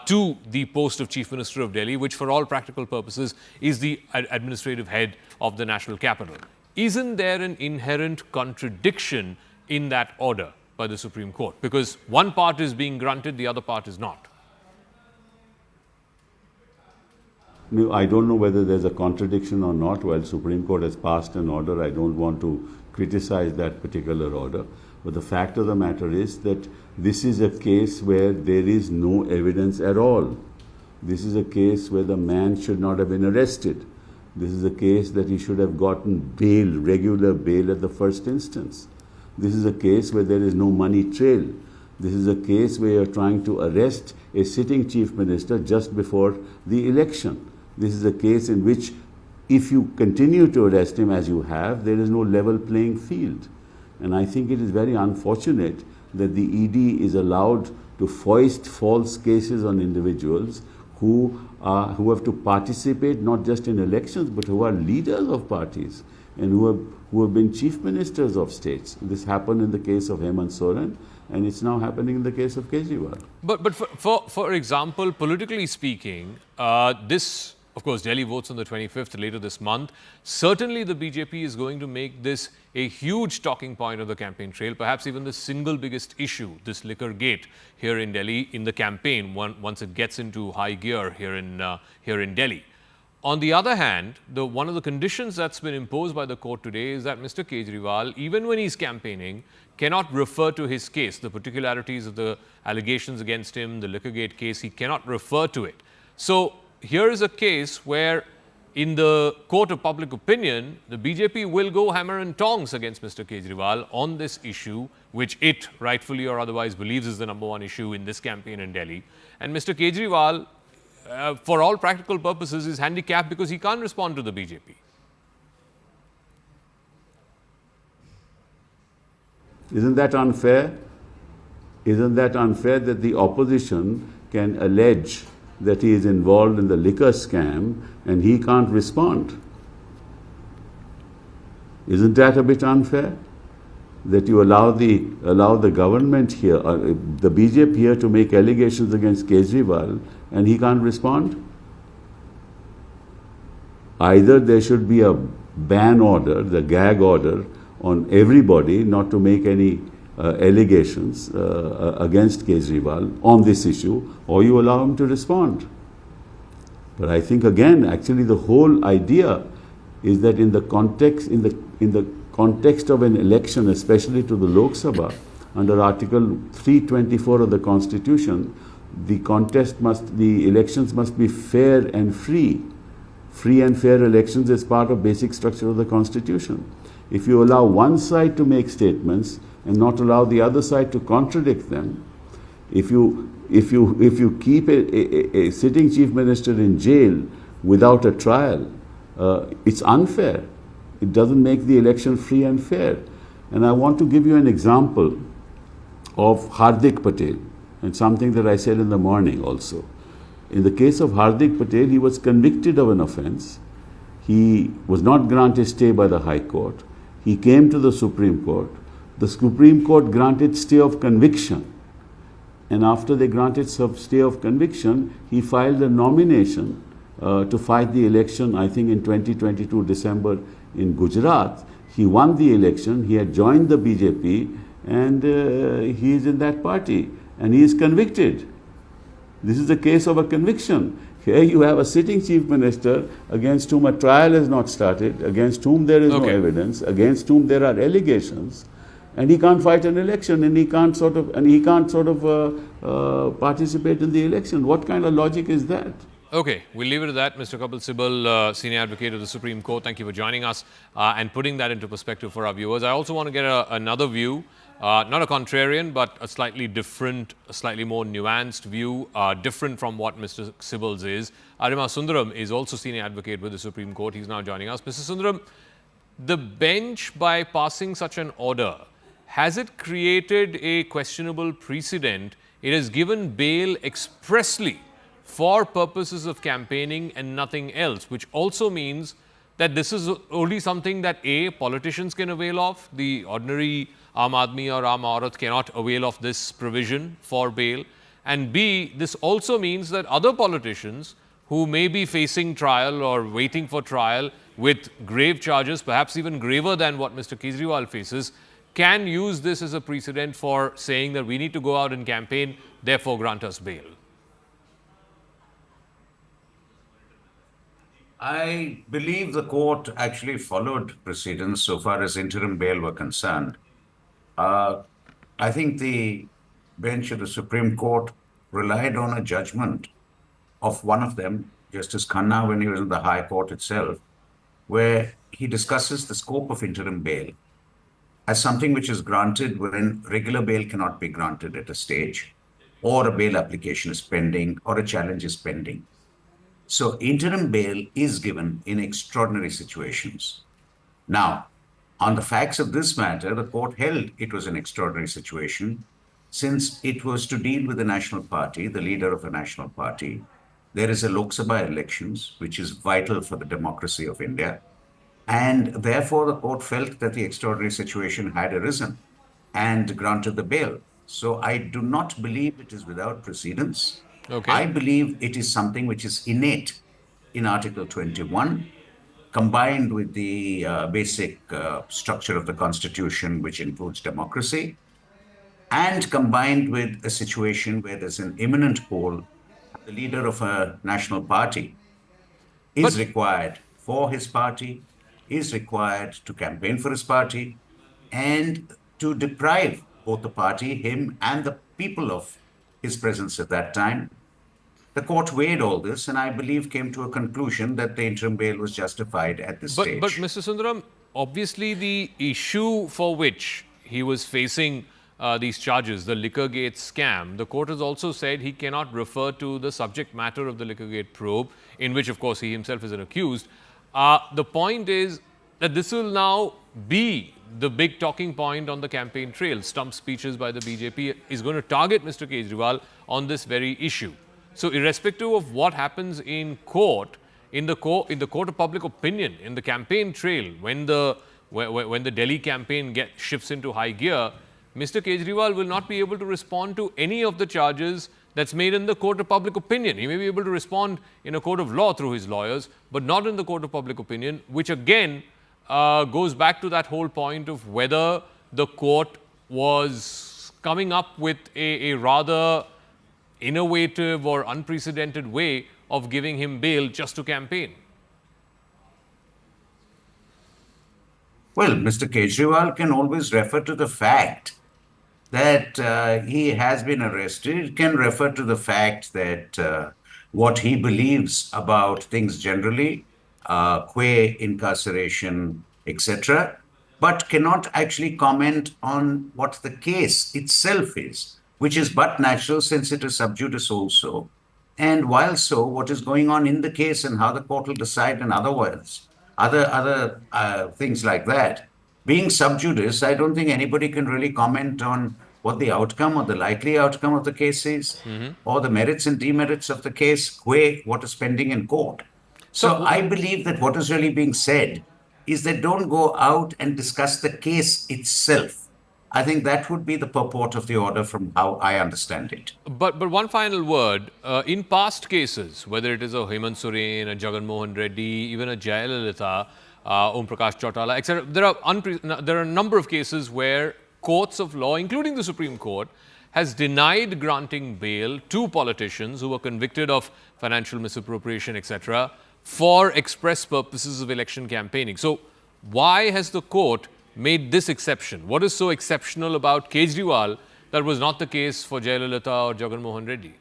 [SPEAKER 1] to the post of Chief Minister of Delhi, which for all practical purposes is the administrative head of the national capital. Isn't there an inherent contradiction in that order by the Supreme Court? Because one part is being granted, the other part is not.
[SPEAKER 13] No, I don't know whether there's a contradiction or not. While Supreme Court has passed an order, I don't want to criticize that particular order. But the fact of the matter is that this is a case where there is no evidence at all. This is a case where the man should not have been arrested. This is a case that he should have gotten bail, regular bail at the first instance. This is a case where there is no money trail. This is a case where you're trying to arrest a sitting chief minister just before the election. This is a case in which if you continue to arrest him as you have, there is no level playing field. And I think it is very unfortunate that the ED is allowed to foist false cases on individuals who have to participate not just in elections, but who are leaders of parties and who have been chief ministers of states. This happened in the case of Hemant Soren, and it's now happening in the case of Kejriwal.
[SPEAKER 1] But for example, politically speaking, this, of course, Delhi votes on the 25th later this month. Certainly the BJP is going to make this a huge talking point of the campaign trail, perhaps even the single biggest issue, this liquor gate here in Delhi in the campaign once it gets into high gear here in Delhi. On the other hand, one of the conditions that's been imposed by the court today is that Mr. Kejriwal, even when he's campaigning, cannot refer to his case, the particularities of the allegations against him, the liquor gate case, he cannot refer to it. So here is a case where in the court of public opinion, the BJP will go hammer and tongs against Mr. Kejriwal on this issue, which it rightfully or otherwise believes is the number one issue in this campaign in Delhi. And Mr. Kejriwal, for all practical purposes, is handicapped because he can't respond to the BJP.
[SPEAKER 13] Isn't that unfair? Isn't that unfair that the opposition can allege that he is involved in the liquor scam and he can't respond? Isn't that a bit unfair? That you allow the government here, the BJP here, to make allegations against Kejriwal and he can't respond? Either there should be a ban order, the gag order, on everybody not to make any allegations against Kejriwal on this issue, or you allow him to respond. But I think again, actually, the whole idea is that in the context of an election, especially to the Lok Sabha, under Article 324 of the Constitution, the elections must be fair and free. Free and fair elections is part of basic structure of the Constitution. If you allow one side to make statements and not allow the other side to contradict them, if you keep a sitting chief minister in jail without a trial, it's unfair. It doesn't make the election free and fair. And I want to give you an example of Hardik Patel, and something that I said in the morning also. In the case of Hardik Patel, he was convicted of an offense. He was not granted stay by the High Court. He came to the Supreme Court. The Supreme Court granted stay of conviction. And after they granted stay of conviction, he filed a nomination to fight the election, I think in 2022 December in Gujarat. He won the election, he had joined the BJP, and he is in that party, and he is convicted. This is a case of a conviction. Here you have a sitting chief minister against whom a trial has not started, against whom there is no evidence, against whom there are allegations, and he can't fight an election, and he can't participate in the election. What kind of logic is that?
[SPEAKER 1] Okay, we'll leave it at that. Mr. Kapil Sibal, Senior Advocate of the Supreme Court, thank you for joining us and putting that into perspective for our viewers. I also want to get another view, not a contrarian, but a slightly different, a slightly more nuanced view, different from what Mr. Sibal's is. Arima Sundaram is also Senior Advocate with the Supreme Court. He's now joining us. Mr. Sundaram, the bench, by passing such an order, has it created a questionable precedent? It has given bail expressly for purposes of campaigning and nothing else, which also means that this is only something that A, politicians can avail of. The ordinary Aam Aadmi or Aam Aurat cannot avail of this provision for bail. And B, this also means that other politicians who may be facing trial or waiting for trial with grave charges, perhaps even graver than what Mr. Kejriwal faces, can use this as a precedent for saying that we need to go out and campaign, therefore grant us bail.
[SPEAKER 14] I believe the court actually followed precedents so far as interim bail were concerned. I think the bench of the Supreme Court relied on a judgment of one of them, Justice Khanna, when he was in the High Court itself, where he discusses the scope of interim bail as something which is granted when regular bail cannot be granted at a stage, or a bail application is pending, or a challenge is pending. So interim bail is given in extraordinary situations. Now, on the facts of this matter, the court held it was an extraordinary situation since it was to deal with the national party, the leader of a national party. There is a Lok Sabha elections, which is vital for the democracy of India. And therefore, the court felt that the extraordinary situation had arisen and granted the bail. So I do not believe it is without precedence.
[SPEAKER 1] Okay.
[SPEAKER 14] I believe it is something which is innate in Article 21, combined with the basic structure of the Constitution, which includes democracy, and combined with a situation where there's an imminent poll, the leader of a national party is required for his party, is required to campaign for his party, and to deprive both the party, him, and the people of his presence at that time. The court weighed all this and I believe came to a conclusion that the interim bail was justified at this stage.
[SPEAKER 1] But Mr. Sundaram, obviously the issue for which he was facing these charges, the Liquorgate scam, the court has also said he cannot refer to the subject matter of the Liquorgate probe, in which of course he himself is an accused. The point is that this will now be the big talking point on the campaign trail. Stump speeches by the BJP is going to target Mr. Kejriwal on this very issue. So irrespective of what happens in court, in the court of public opinion, in the campaign trail, when the Delhi campaign shifts into high gear, Mr. Kejriwal will not be able to respond to any of the charges that's made in the court of public opinion. He may be able to respond in a court of law through his lawyers, but not in the court of public opinion, which again goes back to that whole point of whether the court was coming up with a rather innovative or unprecedented way of giving him bail just to campaign.
[SPEAKER 14] Well, Mr. Kejriwal can always refer to the fact that he has been arrested, can refer to the fact that what he believes about things generally, qua incarceration, etc., but cannot actually comment on what the case itself is, which is but natural since it is sub judice also. And while so, what is going on in the case and how the court will decide and other things like that, being sub judice, I don't think anybody can really comment on what the outcome or the likely outcome of the case is, or the merits and demerits of the case, qua what is pending in court. So I believe that what is really being said is that don't go out and discuss the case itself. I think that would be the purport of the order from how I understand it.
[SPEAKER 1] But one final word. In past cases, whether it is a Hemant Soren, a Jagan Mohan Reddy, even a Jayalalitha, Om Prakash Chautala, etc., there are a number of cases where courts of law, including the Supreme Court, has denied granting bail to politicians who were convicted of financial misappropriation, etc., for express purposes of election campaigning. So why has the court made this exception? What is so exceptional about Kejriwal that was not the case for Jayalalitha or Jagan Mohan Reddy?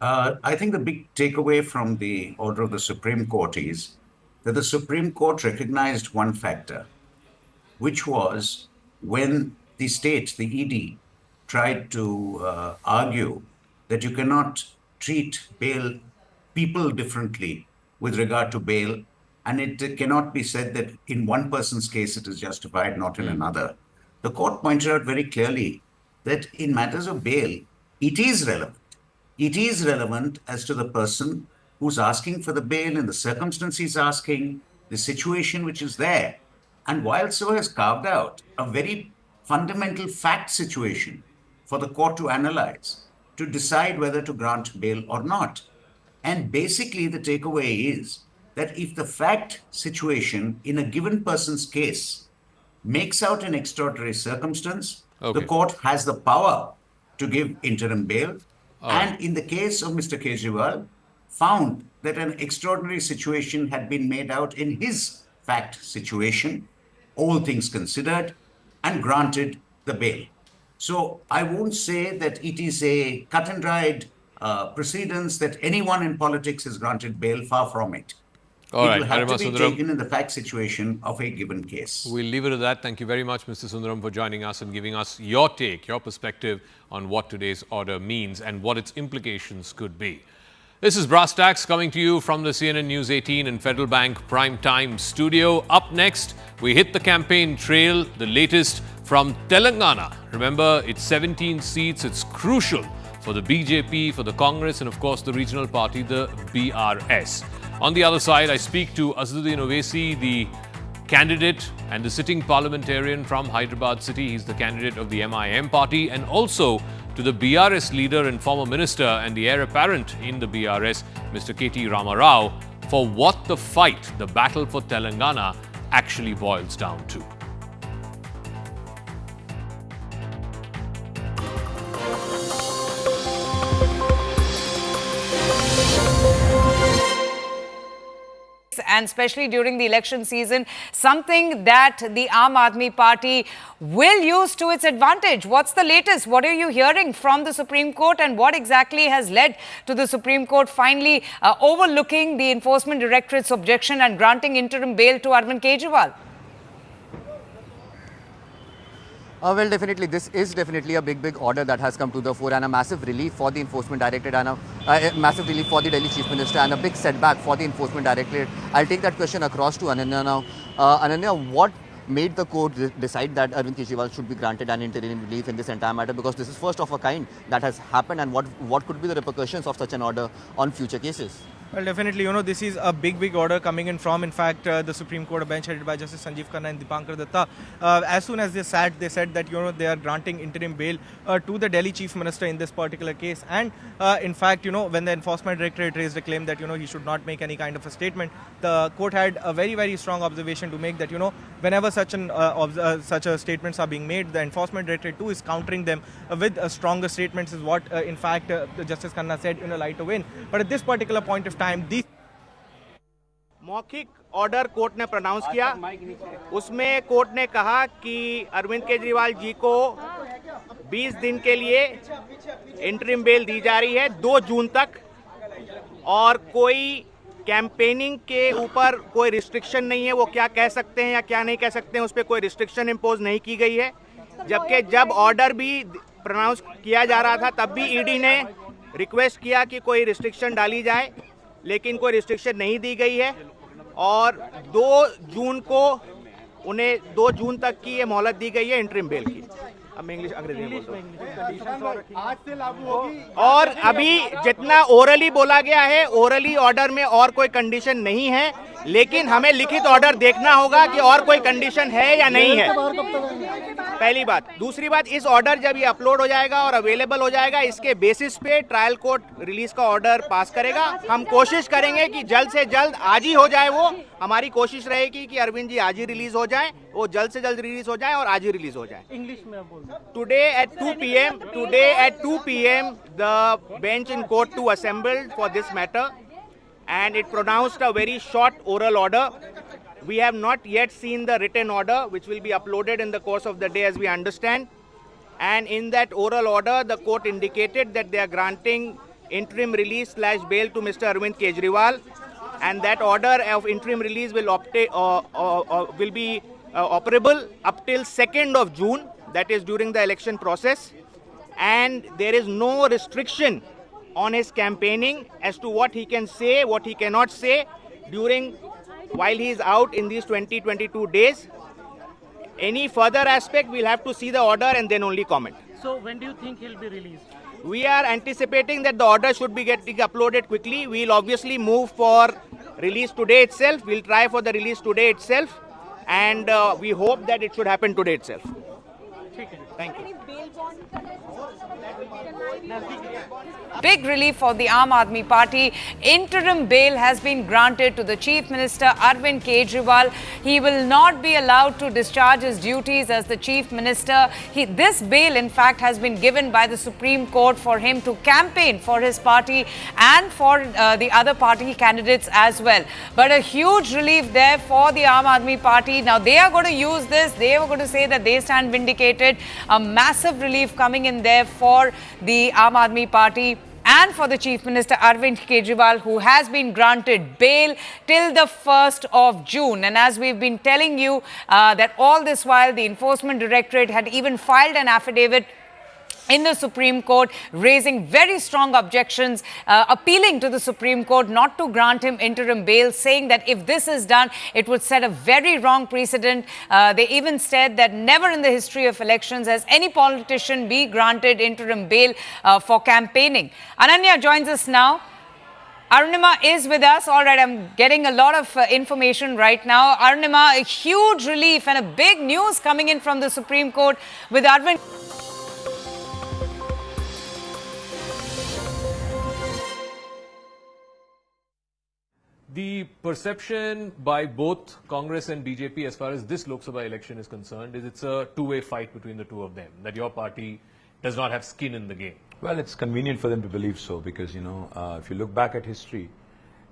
[SPEAKER 14] I think the big takeaway from the order of the Supreme Court is that the Supreme Court recognized one factor, which was when the state, the ED, tried to argue that you cannot treat bail people differently with regard to bail, and it cannot be said that in one person's case it is justified, not in another. The court pointed out very clearly that in matters of bail, it is relevant. It is relevant as to the person who's asking for the bail and the circumstance he's asking, the situation which is there. And while so has carved out a very fundamental fact situation for the court to analyze, to decide whether to grant bail or not. And basically the takeaway is that if the fact situation in a given person's case makes out an extraordinary circumstance, the court has the power to give interim bail. And in the case of Mr. Kejriwal, found that an extraordinary situation had been made out in his fact situation, all things considered, and granted the bail. So I won't say that it is a cut and dried precedence that anyone in politics is granted bail, far from it. It will have to be taken in the fact situation of a given case.
[SPEAKER 1] We'll leave it at that. Thank you very much, Mr. Sundaram, for joining us and giving us your take, your perspective on what today's order means and what its implications could be. This is Brass Tacks coming to you from the CNN News 18 and Federal Bank Prime Time studio. Up next, we hit the campaign trail, the latest from Telangana. Remember, it's 17 seats. It's crucial for the BJP, for the Congress, and of course the regional party, the BRS. On the other side, I speak to Asaduddin Owaisi, the candidate and the sitting parliamentarian from Hyderabad City. He's the candidate of the MIM party, and also to the BRS leader and former minister and the heir apparent in the BRS, Mr. K.T. Rama Rao, for what the fight, the battle for Telangana, actually boils down to.
[SPEAKER 15] And especially during the election season, something that the Aam Aadmi Party will use to its advantage. What's the latest? What are you hearing from the Supreme Court, and what exactly has led to the Supreme Court finally overlooking the Enforcement Directorate's objection and granting interim bail to Arvind Kejriwal?
[SPEAKER 16] Well, definitely, this is definitely a big order that has come to the fore, and a massive relief for the Enforcement Directorate, and a massive relief for the Delhi Chief Minister, and a big setback for the Enforcement Directorate. I'll take that question across to Ananya now. Ananya, what made the court decide that Arvind Kejriwal should be granted an interim relief in this entire matter? Because this is first of a kind that has happened, and what could be the repercussions of such an order on future cases?
[SPEAKER 17] Well, definitely, this is a big order coming in from, in fact, the Supreme Court bench headed by Justice Sanjeev Khanna and Dipankar Datta. As soon as they said that, they are granting interim bail to the Delhi Chief Minister in this particular case. And in fact, when the Enforcement Directorate raised a claim that, he should not make any kind of a statement, the court had a very strong observation to make that, whenever such statements are being made, the Enforcement Directorate too is countering them with stronger statements, is what, in fact, Justice Khanna said in a lighter vein. But at this particular point of time, this
[SPEAKER 18] मौखिक order court ने pronounce किया, उसमें court ने कहा कि अरविंद केजरीवाल जी को 20 दिन के लिए इंटरिम बेल दी जा रही है 2 जून तक, और कोई कैंपेनिंग के ऊपर कोई रिस्ट्रिक्शन नहीं है, वो क्या कह सकते हैं या क्या नहीं कह सकते हैं, उस पर कोई रिस्ट्रिक्शन इम्पोज नहीं की गई है। जबकि जब ऑर्डर भी प्रोनाउंस किया जा रहा था तब भी ईडी ने रिक्वेस्ट किया कि कोई रिस्ट्रिक्शन डाली जाए, लेकिन कोई रिस्ट्रिक्शन नहीं दी गई है, और 2 जून को उन्हें 2 जून तक की ये मोहलत दी गई है इंटरिम बेल की। अब मैं अंग्रेजी में बोलता आज से लागू होगी, और अभी जितना ओरली बोला गया है, ओरली ऑर्डर में और कोई कंडीशन नहीं है, लेकिन हमें लिखित ऑर्डर देखना होगा कि और कोई कंडीशन है या नहीं है, पहली बात। दूसरी बात, इस ऑर्डर जब ये अपलोड हो जाएगा और अवेलेबल हो जाएगा, इसके बेसिस पे ट्रायल कोर्ट रिलीज का ऑर्डर पास करेगा। हम कोशिश करेंगे कि जल्द से जल्द आज ही हो जाए, वो हमारी कोशिश रहेगी कि अरविंद जी आज ही रिलीज हो जाए, वो जल्द से जल्द रिलीज हो जाए और आज ही रिलीज हो जाए। इंग्लिश में today at 2 PM the bench in court 2 assembled for this matter, and it pronounced a very short oral order We have not yet seen the written order, which will be uploaded in the course of the day, as we understand. And in that oral order, the court indicated that they are granting interim release / bail to Mr. Arvind Kejriwal, and that order of interim release will be operable up till 2nd of June, that is during the election process. And there is no restriction on his campaigning as to what he can say, what he cannot say while he is out in these 22 days. Any further aspect, we'll have to see the order and then only comment.
[SPEAKER 19] So when do you think he'll be released?
[SPEAKER 18] We are anticipating that the order should be getting uploaded quickly. We'll obviously move for release today itself. We'll try for the release today itself, and we hope that it should happen today itself. Thank you.
[SPEAKER 15] Big relief for the Aam Aadmi Party. Interim bail has been granted to the Chief Minister Arvind Kejriwal. He will not be allowed to discharge his duties as the Chief Minister. This bail, in fact, has been given by the Supreme Court for him to campaign for his party and for the other party candidates as well. But a huge relief there for the Aam Aadmi Party. Now, they are going to use this. They were going to say that they stand vindicated. A massive relief coming in there for the Aam Aadmi Party and for the Chief Minister Arvind Kejriwal, who has been granted bail till the 1st of June. And as we've been telling you that all this while, the Enforcement Directorate had even filed an affidavit in the Supreme Court, raising very strong objections, appealing to the Supreme Court not to grant him interim bail, saying that if this is done, it would set a very wrong precedent. They even said that never in the history of elections has any politician be granted interim bail for campaigning. Ananya joins us now. Arunima is with us. All right, I'm getting a lot of information right now. Arunima, a huge relief and a big news coming in from the Supreme Court with Arvind.
[SPEAKER 1] The perception by both Congress and BJP as far as this Lok Sabha election is concerned is it's a two-way fight between the two of them, that your party does not have skin in the game.
[SPEAKER 20] Well, it's convenient for them to believe so because, if you look back at history,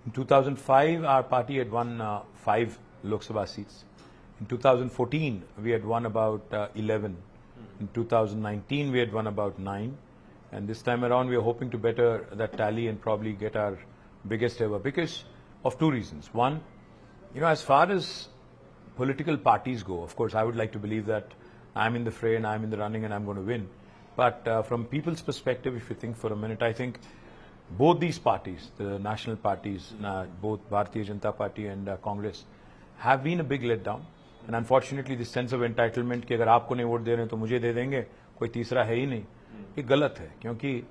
[SPEAKER 20] in 2005, our party had won 5 Lok Sabha seats. In 2014, we had won about 11. In 2019, we had won about 9. And this time around, we are hoping to better that tally and probably get our biggest ever because of 2 reasons. One, as far as political parties go, of course, I would like to believe that I'm in the fray and I'm in the running and I'm going to win. But from people's perspective, if you think for a minute, I think both these parties, the national parties, both Bharatiya Janata Party and Congress, have been a big letdown. And unfortunately, this sense of entitlement कि अगर आपको नहीं vote दे रहे हैं तो मुझे दे देंगे, कोई तीसरा है ही नहीं, ये गलत है. क्योंकि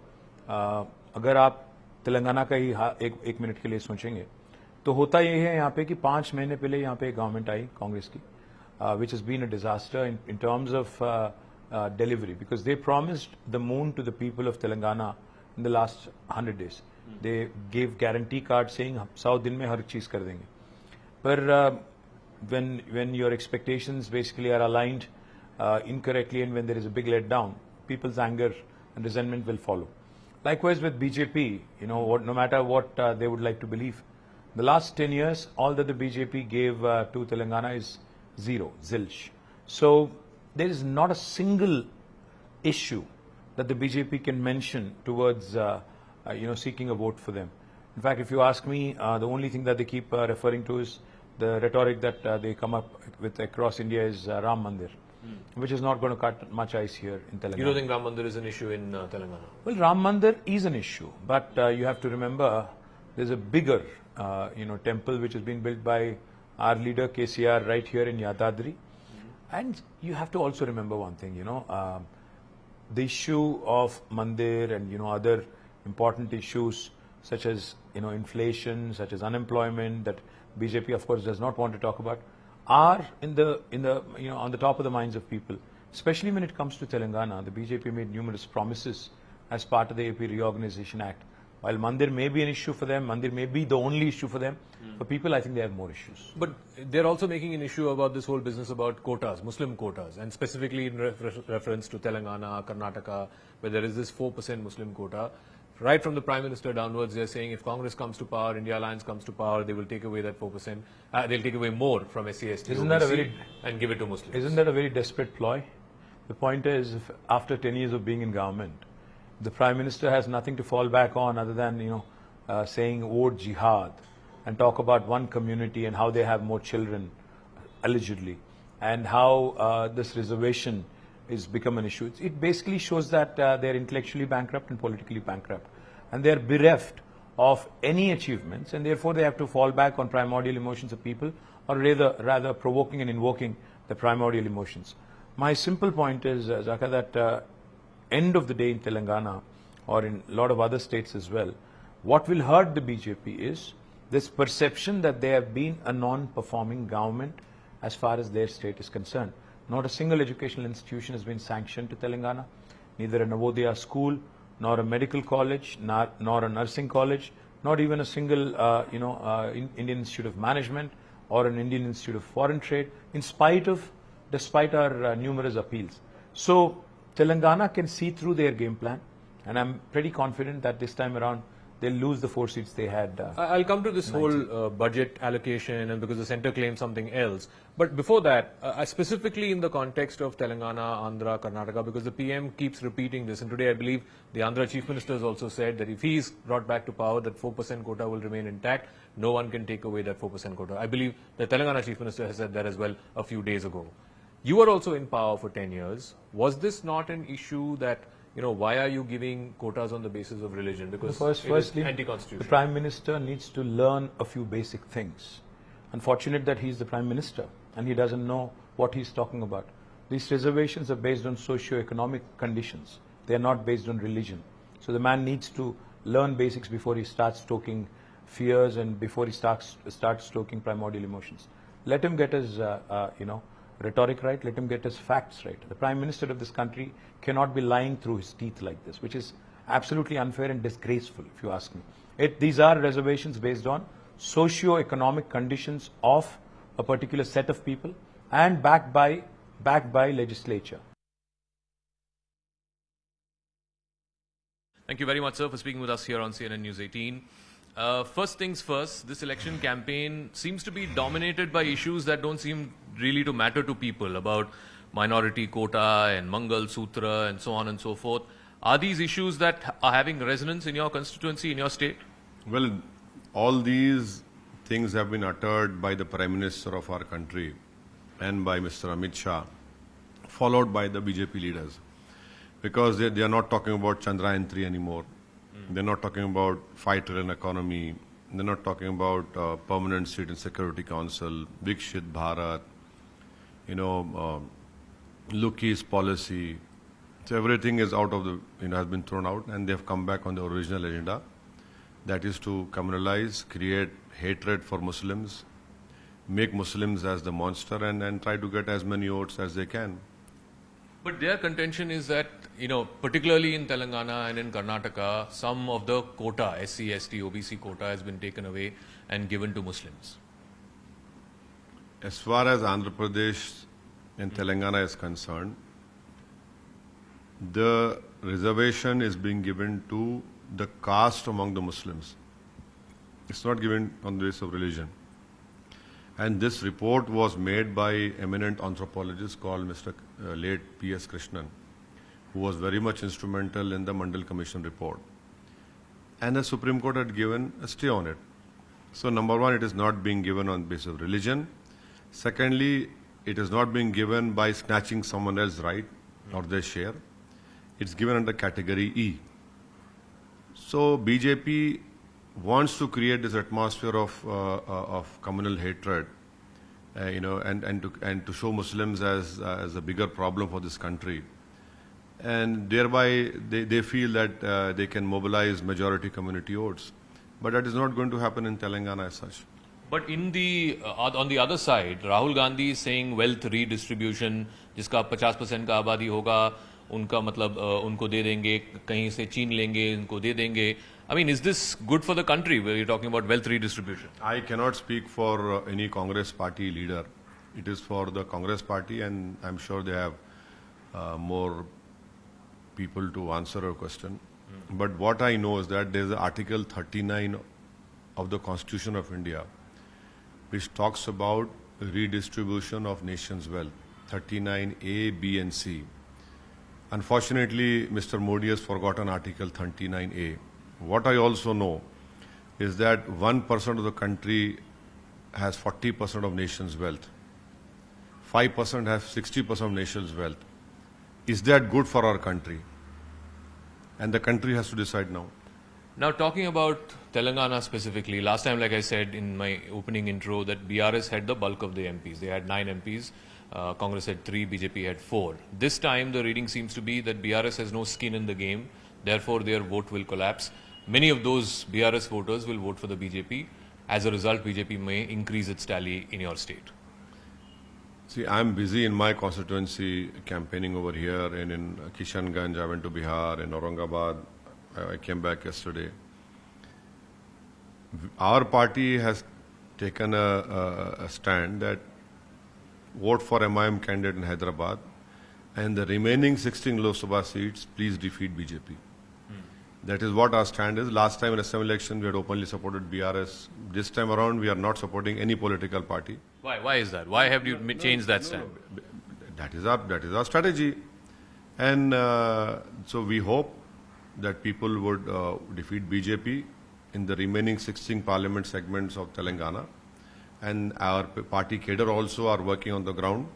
[SPEAKER 20] अगर आप तेलंगाना का ही एक मिनट के लिए सोचेंगे, तो होता ये है यहाँ पे कि 5 महीने पहले यहाँ पे गवर्नमेंट आई कांग्रेस की, which has been a disaster in terms of delivery because they promised the moon to the people of Telangana in the last 100 days. They gave guarantee cards saying 100 दिन में हर चीज कर देंगे. But when your expectations basically are aligned incorrectly and when there is a big letdown, people's anger and resentment will follow. Likewise with BJP, no matter what they would like to believe, the last 10 years, all that the BJP gave to Telangana is zero, zilch. So there is not a single issue that the BJP can mention towards, seeking a vote for them. In fact, if you ask me, the only thing that they keep referring to is the rhetoric that they come up with across India is Ram Mandir, which is not going to cut much ice here in Telangana.
[SPEAKER 1] You don't think Ram Mandir is an issue in Telangana?
[SPEAKER 20] Well, Ram Mandir is an issue, but you have to remember there's a bigger, temple which has been built by our leader KCR right here in Yadadri. And you have to also remember one thing, the issue of Mandir and, other important issues such as, inflation, such as unemployment that BJP of course does not want to talk about are on the top of the minds of people. Especially when it comes to Telangana, the BJP made numerous promises as part of the AP Reorganization Act. While Mandir may be an issue for them, Mandir may be the only issue for them, for people I think they have more issues.
[SPEAKER 1] But they're also making an issue about this whole business about quotas, Muslim quotas, and specifically in reference to Telangana, Karnataka, where there is this 4% Muslim quota. Right from the Prime Minister downwards, they're saying if Congress comes to power, India Alliance comes to power, they will take away that 4%. They'll take away more from SC/ST and give it to Muslims.
[SPEAKER 20] Isn't that a very desperate ploy? The point is, if after 10 years of being in government, the Prime Minister has nothing to fall back on other than, saying vote jihad and talk about one community and how they have more children, allegedly, and how this reservation is become an issue. It basically shows that they're intellectually bankrupt and politically bankrupt, and they're bereft of any achievements, and therefore they have to fall back on primordial emotions of people, or rather provoking and invoking the primordial emotions. My simple point is, Zaka, that end of the day in Telangana or in a lot of other states as well, what will hurt the BJP is this perception that they have been a non-performing government as far as their state is concerned. Not a single educational institution has been sanctioned to Telangana, neither a Navodaya school, nor a medical college, nor a nursing college, not even a single Indian Institute of Management or an Indian Institute of Foreign Trade, despite our numerous appeals. So Telangana can see through their game plan, and I'm pretty confident that this time around they'll lose the 4 seats they had.
[SPEAKER 1] I'll come to this whole budget allocation, and because the centre claims something else. But before that, specifically in the context of Telangana, Andhra, Karnataka, because the PM keeps repeating this, and today I believe the Andhra Chief Minister has also said that if he's brought back to power, that 4% quota will remain intact. No one can take away that 4% quota. I believe the Telangana Chief Minister has said that as well a few days ago. You were also in power for 10 years. Was this not an issue that, why are you giving quotas on the basis of religion? Because
[SPEAKER 20] firstly,
[SPEAKER 1] anti-constitutional.
[SPEAKER 20] The Prime Minister needs to learn a few basic things. Unfortunate that he's the Prime Minister and he doesn't know what he's talking about. These reservations are based on socio-economic conditions. They are not based on religion. So the man needs to learn basics before he starts stoking fears and before he starts stoking primordial emotions. Let him get his, rhetoric right. Let him get his facts right. The Prime Minister of this country cannot be lying through his teeth like this, which is absolutely unfair and disgraceful, if you ask me. These are reservations based on socio-economic conditions of a particular set of people and backed by legislature.
[SPEAKER 1] Thank you very much, sir, for speaking with us here on CNN News 18. First things first, this election campaign seems to be dominated by issues that don't seem really to matter to people, about minority quota and Mangal Sutra and so on and so forth. Are these issues that are having resonance in your constituency, in your state?
[SPEAKER 21] Well, all these things have been uttered by the Prime Minister of our country and by Mr. Amit Shah, followed by the BJP leaders. Because they are not talking about Chandrayaan 3 anymore. They're not talking about 5 trillion economy. They're not talking about permanent seat in Security Council, Vikshit Bharat, Look East policy. So everything is out of the, has been thrown out, and they've come back on the original agenda. That is to criminalize, create hatred for Muslims, make Muslims as the monster, and try to get as many votes as they can.
[SPEAKER 1] But their contention is that, particularly in Telangana and in Karnataka, some of the quota, SC, ST, OBC quota has been taken away and given to Muslims.
[SPEAKER 21] As far as Andhra Pradesh and Telangana is concerned, the reservation is being given to the caste among the Muslims. It's not given on the basis of religion. And this report was made by eminent anthropologist called Mr. Late P.S. Krishnan, who was very much instrumental in the Mandal Commission report. And the Supreme Court had given a stay on it. So number one, it is not being given on the basis of religion. Secondly, it is not being given by snatching someone else's right or their share. It's given under category E. So BJP wants to create this atmosphere of communal hatred, and to show Muslims as a bigger problem for this country, and thereby they feel that they can mobilize majority community votes, but that is not going to happen in Telangana as such.
[SPEAKER 1] But in the on the other side, Rahul Gandhi is saying wealth redistribution, जिसका 50% का आबादी होगा, उनका मतलब उनको दे देंगे, कहीं से छीन लेंगे, उनको दे देंगे. I mean, is this good for the country where you're talking about wealth redistribution?
[SPEAKER 21] I cannot speak for any Congress party leader. It is for the Congress party, and I'm sure they have more people to answer your question. But what I know is that there is Article 39 of the Constitution of India, which talks about redistribution of nation's wealth, 39A, B and C. Unfortunately, Mr. Modi has forgotten Article 39A. What I also know is that 1% of the country has 40% of nation's wealth. 5% have 60% of nation's wealth. Is that good for our country? And the country has to decide now.
[SPEAKER 1] Now, talking about Telangana specifically, last time, like I said in my opening intro, that BRS had the bulk of the MPs. They had 9 MPs. Congress had 3, BJP had 4. This time, the reading seems to be that BRS has no skin in the game. Therefore, their vote will collapse. Many of those BRS voters will vote for the BJP. As a result, BJP may increase its tally in your state.
[SPEAKER 21] See, I'm busy in my constituency campaigning over here, and in Kishanganj, I went to Bihar, in Aurangabad, I came back yesterday. Our party has taken a stand that vote for MIM candidate in Hyderabad, and the remaining 16 Lok Sabha seats, please defeat BJP. That is what our stand is. Last time in Assembly election, we had openly supported BRS. This time around, we are not supporting any political party.
[SPEAKER 1] Why? Why is that? Why have you changed that stand?
[SPEAKER 21] That is our strategy. And so we hope that people would defeat BJP in the remaining 16 parliament segments of Telangana. And our party cadre also are working on the ground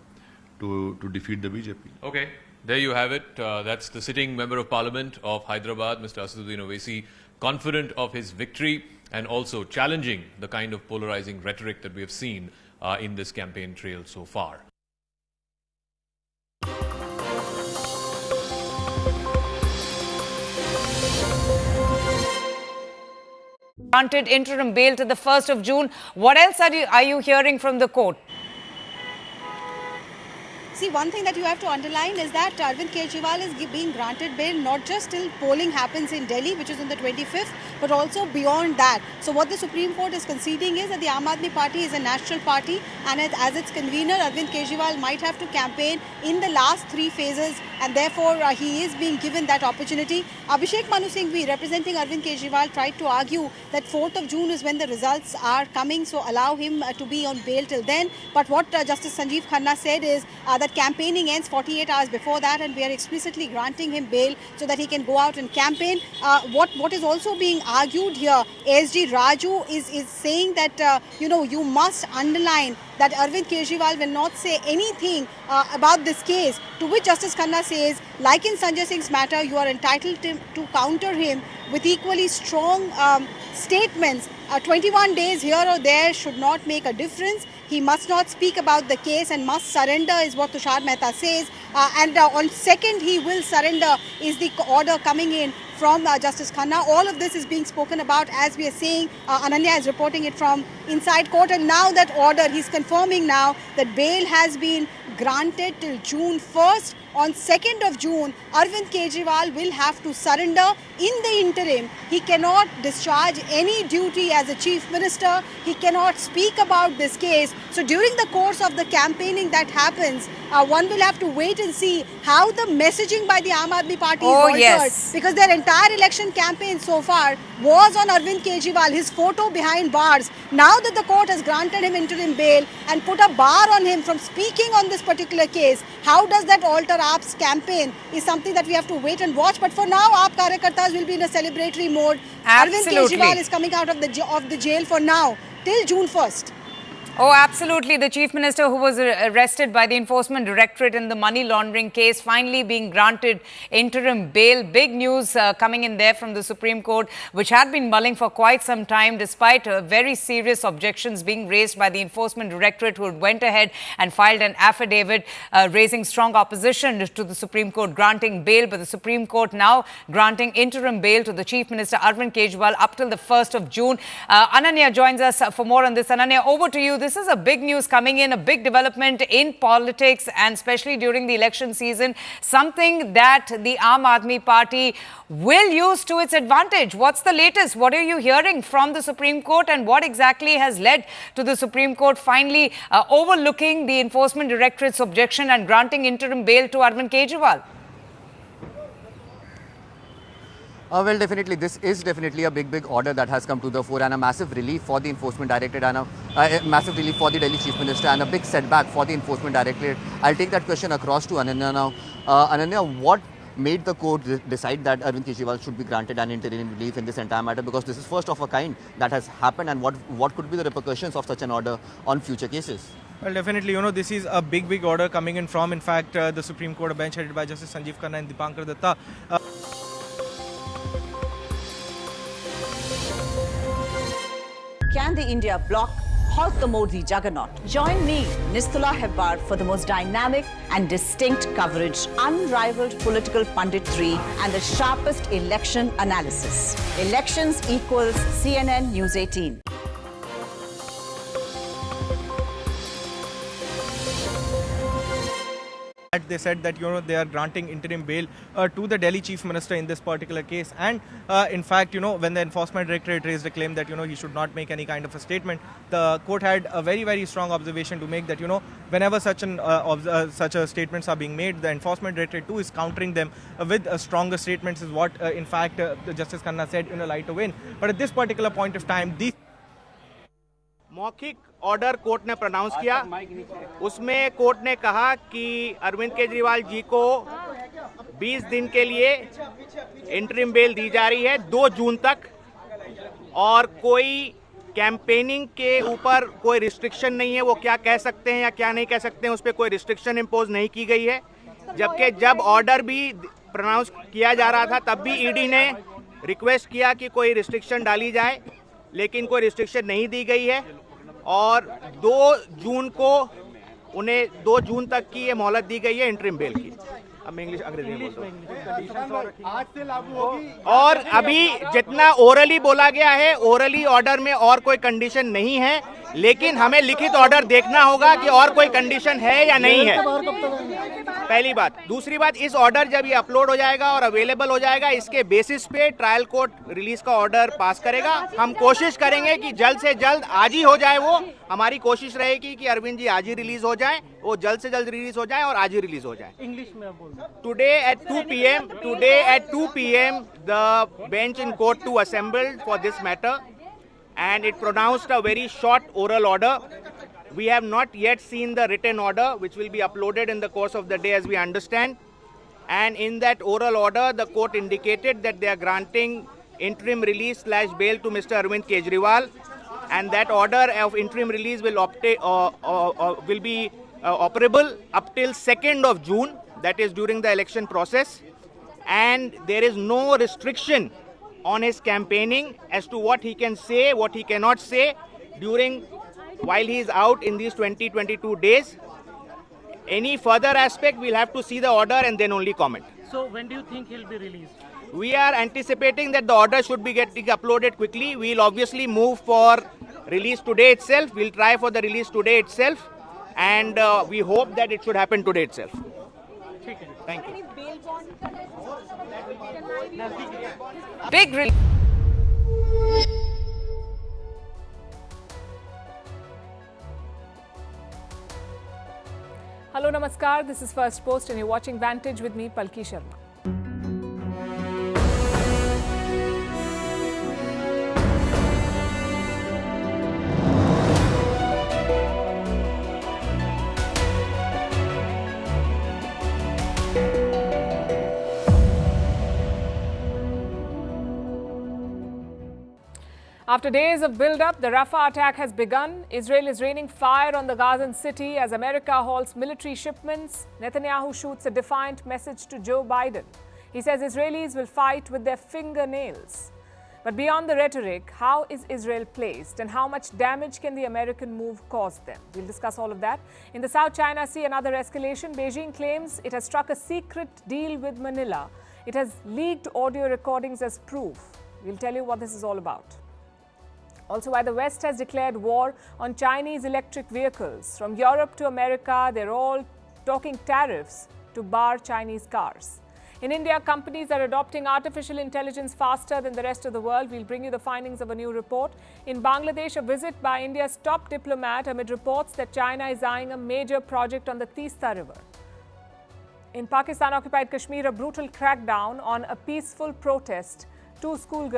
[SPEAKER 21] to defeat the BJP.
[SPEAKER 1] Okay. There you have it. That's the sitting Member of Parliament of Hyderabad, Mr. Asaduddin Owaisi, confident of his victory and also challenging the kind of polarizing rhetoric that we have seen in this campaign trail so far.
[SPEAKER 15] Granted interim bail to the 1st of June. What else are you hearing from the court?
[SPEAKER 2] See, one thing that you have to underline is that Arvind Kejriwal is being granted bail not just till polling happens in Delhi, which is on the 25th, but also beyond that. So what the Supreme Court is conceding is that the Aam Aadmi Party is a national party, and as its convener, Arvind Kejriwal might have to campaign in the last 3 phases, and therefore he is being given that opportunity. Abhishek Manu Singhvi, representing Arvind Kejriwal, tried to argue that 4th of June is when the results are coming, so allow him to be on bail till then. But what Justice Sanjeev Khanna said is that campaigning ends 48 hours before that, and we are explicitly granting him bail so that he can go out and campaign. What is also being argued here, ASG Raju is saying that you must underline that Arvind Kejriwal will not say anything about this case, to which Justice Khanna says, like in Sanjay Singh's matter, you are entitled to counter him with equally strong statements. 21 days here or there should not make a difference. He must not speak about the case and must surrender, is what Tushar Mehta says. And on 2nd, he will surrender, is the order coming in from Justice Khanna. All of this is being spoken about, as we are saying. Ananya is reporting it from inside court. And now that order, he's confirming now that bail has been granted till June 1st. On 2nd of June, Arvind Kejriwal will have to surrender. In the interim, he cannot discharge any duty as a chief minister. He cannot speak about this case. So during the course of the campaigning that happens, one will have to wait and see how the messaging by the Aam Aadmi Party is altered.
[SPEAKER 15] Yes.
[SPEAKER 2] Because their entire election campaign so far was on Arvind Kejriwal, his photo behind bars. Now that the court has granted him interim bail and put a bar on him from speaking on this particular case, how does that alter AAP's campaign is something that we have to wait and watch. But for now, AAP Karyakartas will be in a celebratory mode.
[SPEAKER 15] Absolutely.
[SPEAKER 2] Arvind Kejriwal is coming out of the jail for now, till June 1st.
[SPEAKER 15] Oh, absolutely. The Chief Minister, who was arrested by the Enforcement Directorate in the money laundering case, finally being granted interim bail. Big news coming in there from the Supreme Court, which had been mulling for quite some time, despite very serious objections being raised by the Enforcement Directorate, who went ahead and filed an affidavit raising strong opposition to the Supreme Court granting bail. But the Supreme Court now granting interim bail to the Chief Minister, Arvind Kejriwal, up till the 1st of June. Ananya joins us for more on this. Ananya, over to you. This is a big news coming in, a big development in politics, and especially during the election season, something that the Aam Aadmi Party will use to its advantage. What's the latest? What are you hearing from the Supreme Court, and what exactly has led to the Supreme Court finally overlooking the Enforcement Directorate's objection and granting interim bail to Arvind Kejriwal?
[SPEAKER 16] Well, definitely, this is definitely a big order that has come to the fore and a massive relief for the Enforcement Directorate and a massive relief for the Delhi Chief Minister and a big setback for the Enforcement Directorate. I'll take that question across to Ananya now. Ananya, what made the court decide that Arvind Kejriwal should be granted an interim relief in this entire matter? Because this is first of a kind that has happened, and what could be the repercussions of such an order on future cases?
[SPEAKER 17] Well, definitely, this is a big order coming in from, in fact, the Supreme Court bench headed by Justice Sanjeev Khanna and Dipankar Datta.
[SPEAKER 4] Can the India bloc halt the Modi juggernaut? Join me, Nistula Hebbar, for the most dynamic and distinct coverage, unrivaled political punditry, and the sharpest election analysis. Elections equals CNN News 18.
[SPEAKER 17] They said that they are granting interim bail to the Delhi Chief Minister in this particular case, and in fact when the Enforcement Directorate raised a claim that he should not make any kind of a statement, the court had a very strong observation to make that whenever such statements are being made, the Enforcement Directorate too is countering them with stronger statements, is what in fact Justice Khanna said in a lighter vein. But at this particular point of time, these
[SPEAKER 18] मौखिक order court ने pronounce किया, उसमें court ने कहा कि अरविंद केजरीवाल जी को 20 दिन के लिए इंटरिम बेल दी जा रही है 2 जून तक, और कोई कैंपेनिंग के ऊपर कोई रिस्ट्रिक्शन नहीं है, वो क्या कह सकते हैं या क्या नहीं कह सकते हैं उस पर कोई रिस्ट्रिक्शन इम्पोज नहीं की गई है। जबकि जब ऑर्डर भी प्रोनाउंस किया जा रहा था तब भी ईडी ने रिक्वेस्ट किया कि कोई रिस्ट्रिक्शन डाली जाए, लेकिन कोई रिस्ट्रिक्शन नहीं दी गई है, और 2 जून को उन्हें 2 जून तक की ये मोहलत दी गई है इंटरिम बेल की। अब मैं अंग्रेजी में बोलता हूं। और अभी जितना ओरली बोला गया है, ओरली ऑर्डर में और कोई कंडीशन नहीं है, लेकिन हमें लिखित ऑर्डर देखना होगा कि और कोई कंडीशन है या नहीं है, पहली बात। दूसरी बात, इस ऑर्डर जब ये अपलोड हो जाएगा और अवेलेबल हो जाएगा, इसके बेसिस पे ट्रायल कोर्ट रिलीज का ऑर्डर पास करेगा। हम कोशिश करेंगे कि जल्द से जल्द आज ही हो जाए, वो हमारी कोशिश रहेगी कि अरविंद जी आज ही रिलीज हो जाए, वो जल्द से जल्द रिलीज हो जाए और आज ही रिलीज हो जाए।
[SPEAKER 19] इंग्लिश में बोल
[SPEAKER 18] Today at 2 p.m. the bench in court 2 assembled for this matter, and it pronounced a very short oral order. We have not yet seen the written order, which will be uploaded in the course of the day as we understand. And in that oral order, the court indicated that they are granting interim release / bail to Mr. Arvind Kejriwal, and that order of interim release will be operable up till 2nd of June, that is during the election process, and there is no restriction on his campaigning as to what he can say, what he cannot say while he is out in these 22 days. Any further aspect, we'll have to see the order and then only comment.
[SPEAKER 19] So when do you think he'll be released?
[SPEAKER 18] We are anticipating that the order should be getting uploaded quickly. We'll obviously move for release today itself. We'll try for the release today itself, and we hope that it should happen today itself. Thank you.
[SPEAKER 15] Big relief.
[SPEAKER 3] Hello, Namaskar. This is First Post and you're watching Vantage with me, Palki Sharma. After days of build-up, the Rafah attack has begun. Israel is raining fire on the Gazan city as America halts military shipments. Netanyahu shoots a defiant message to Joe Biden. He says Israelis will fight with their fingernails. But beyond the rhetoric, how is Israel placed and how much damage can the American move cause them? We'll discuss all of that. In the South China Sea, another escalation. Beijing claims it has struck a secret deal with Manila. It has leaked audio recordings as proof. We'll tell you what this is all about. Also, why the West has declared war on Chinese electric vehicles. From Europe to America, they're all talking tariffs to bar Chinese cars. In India, companies are adopting artificial intelligence faster than the rest of the world. We'll bring you the findings of a new report. In Bangladesh, a visit by India's top diplomat amid reports that China is eyeing a major project on the Teesta River. In Pakistan-occupied Kashmir, a brutal crackdown on a peaceful protest Two schoolgirls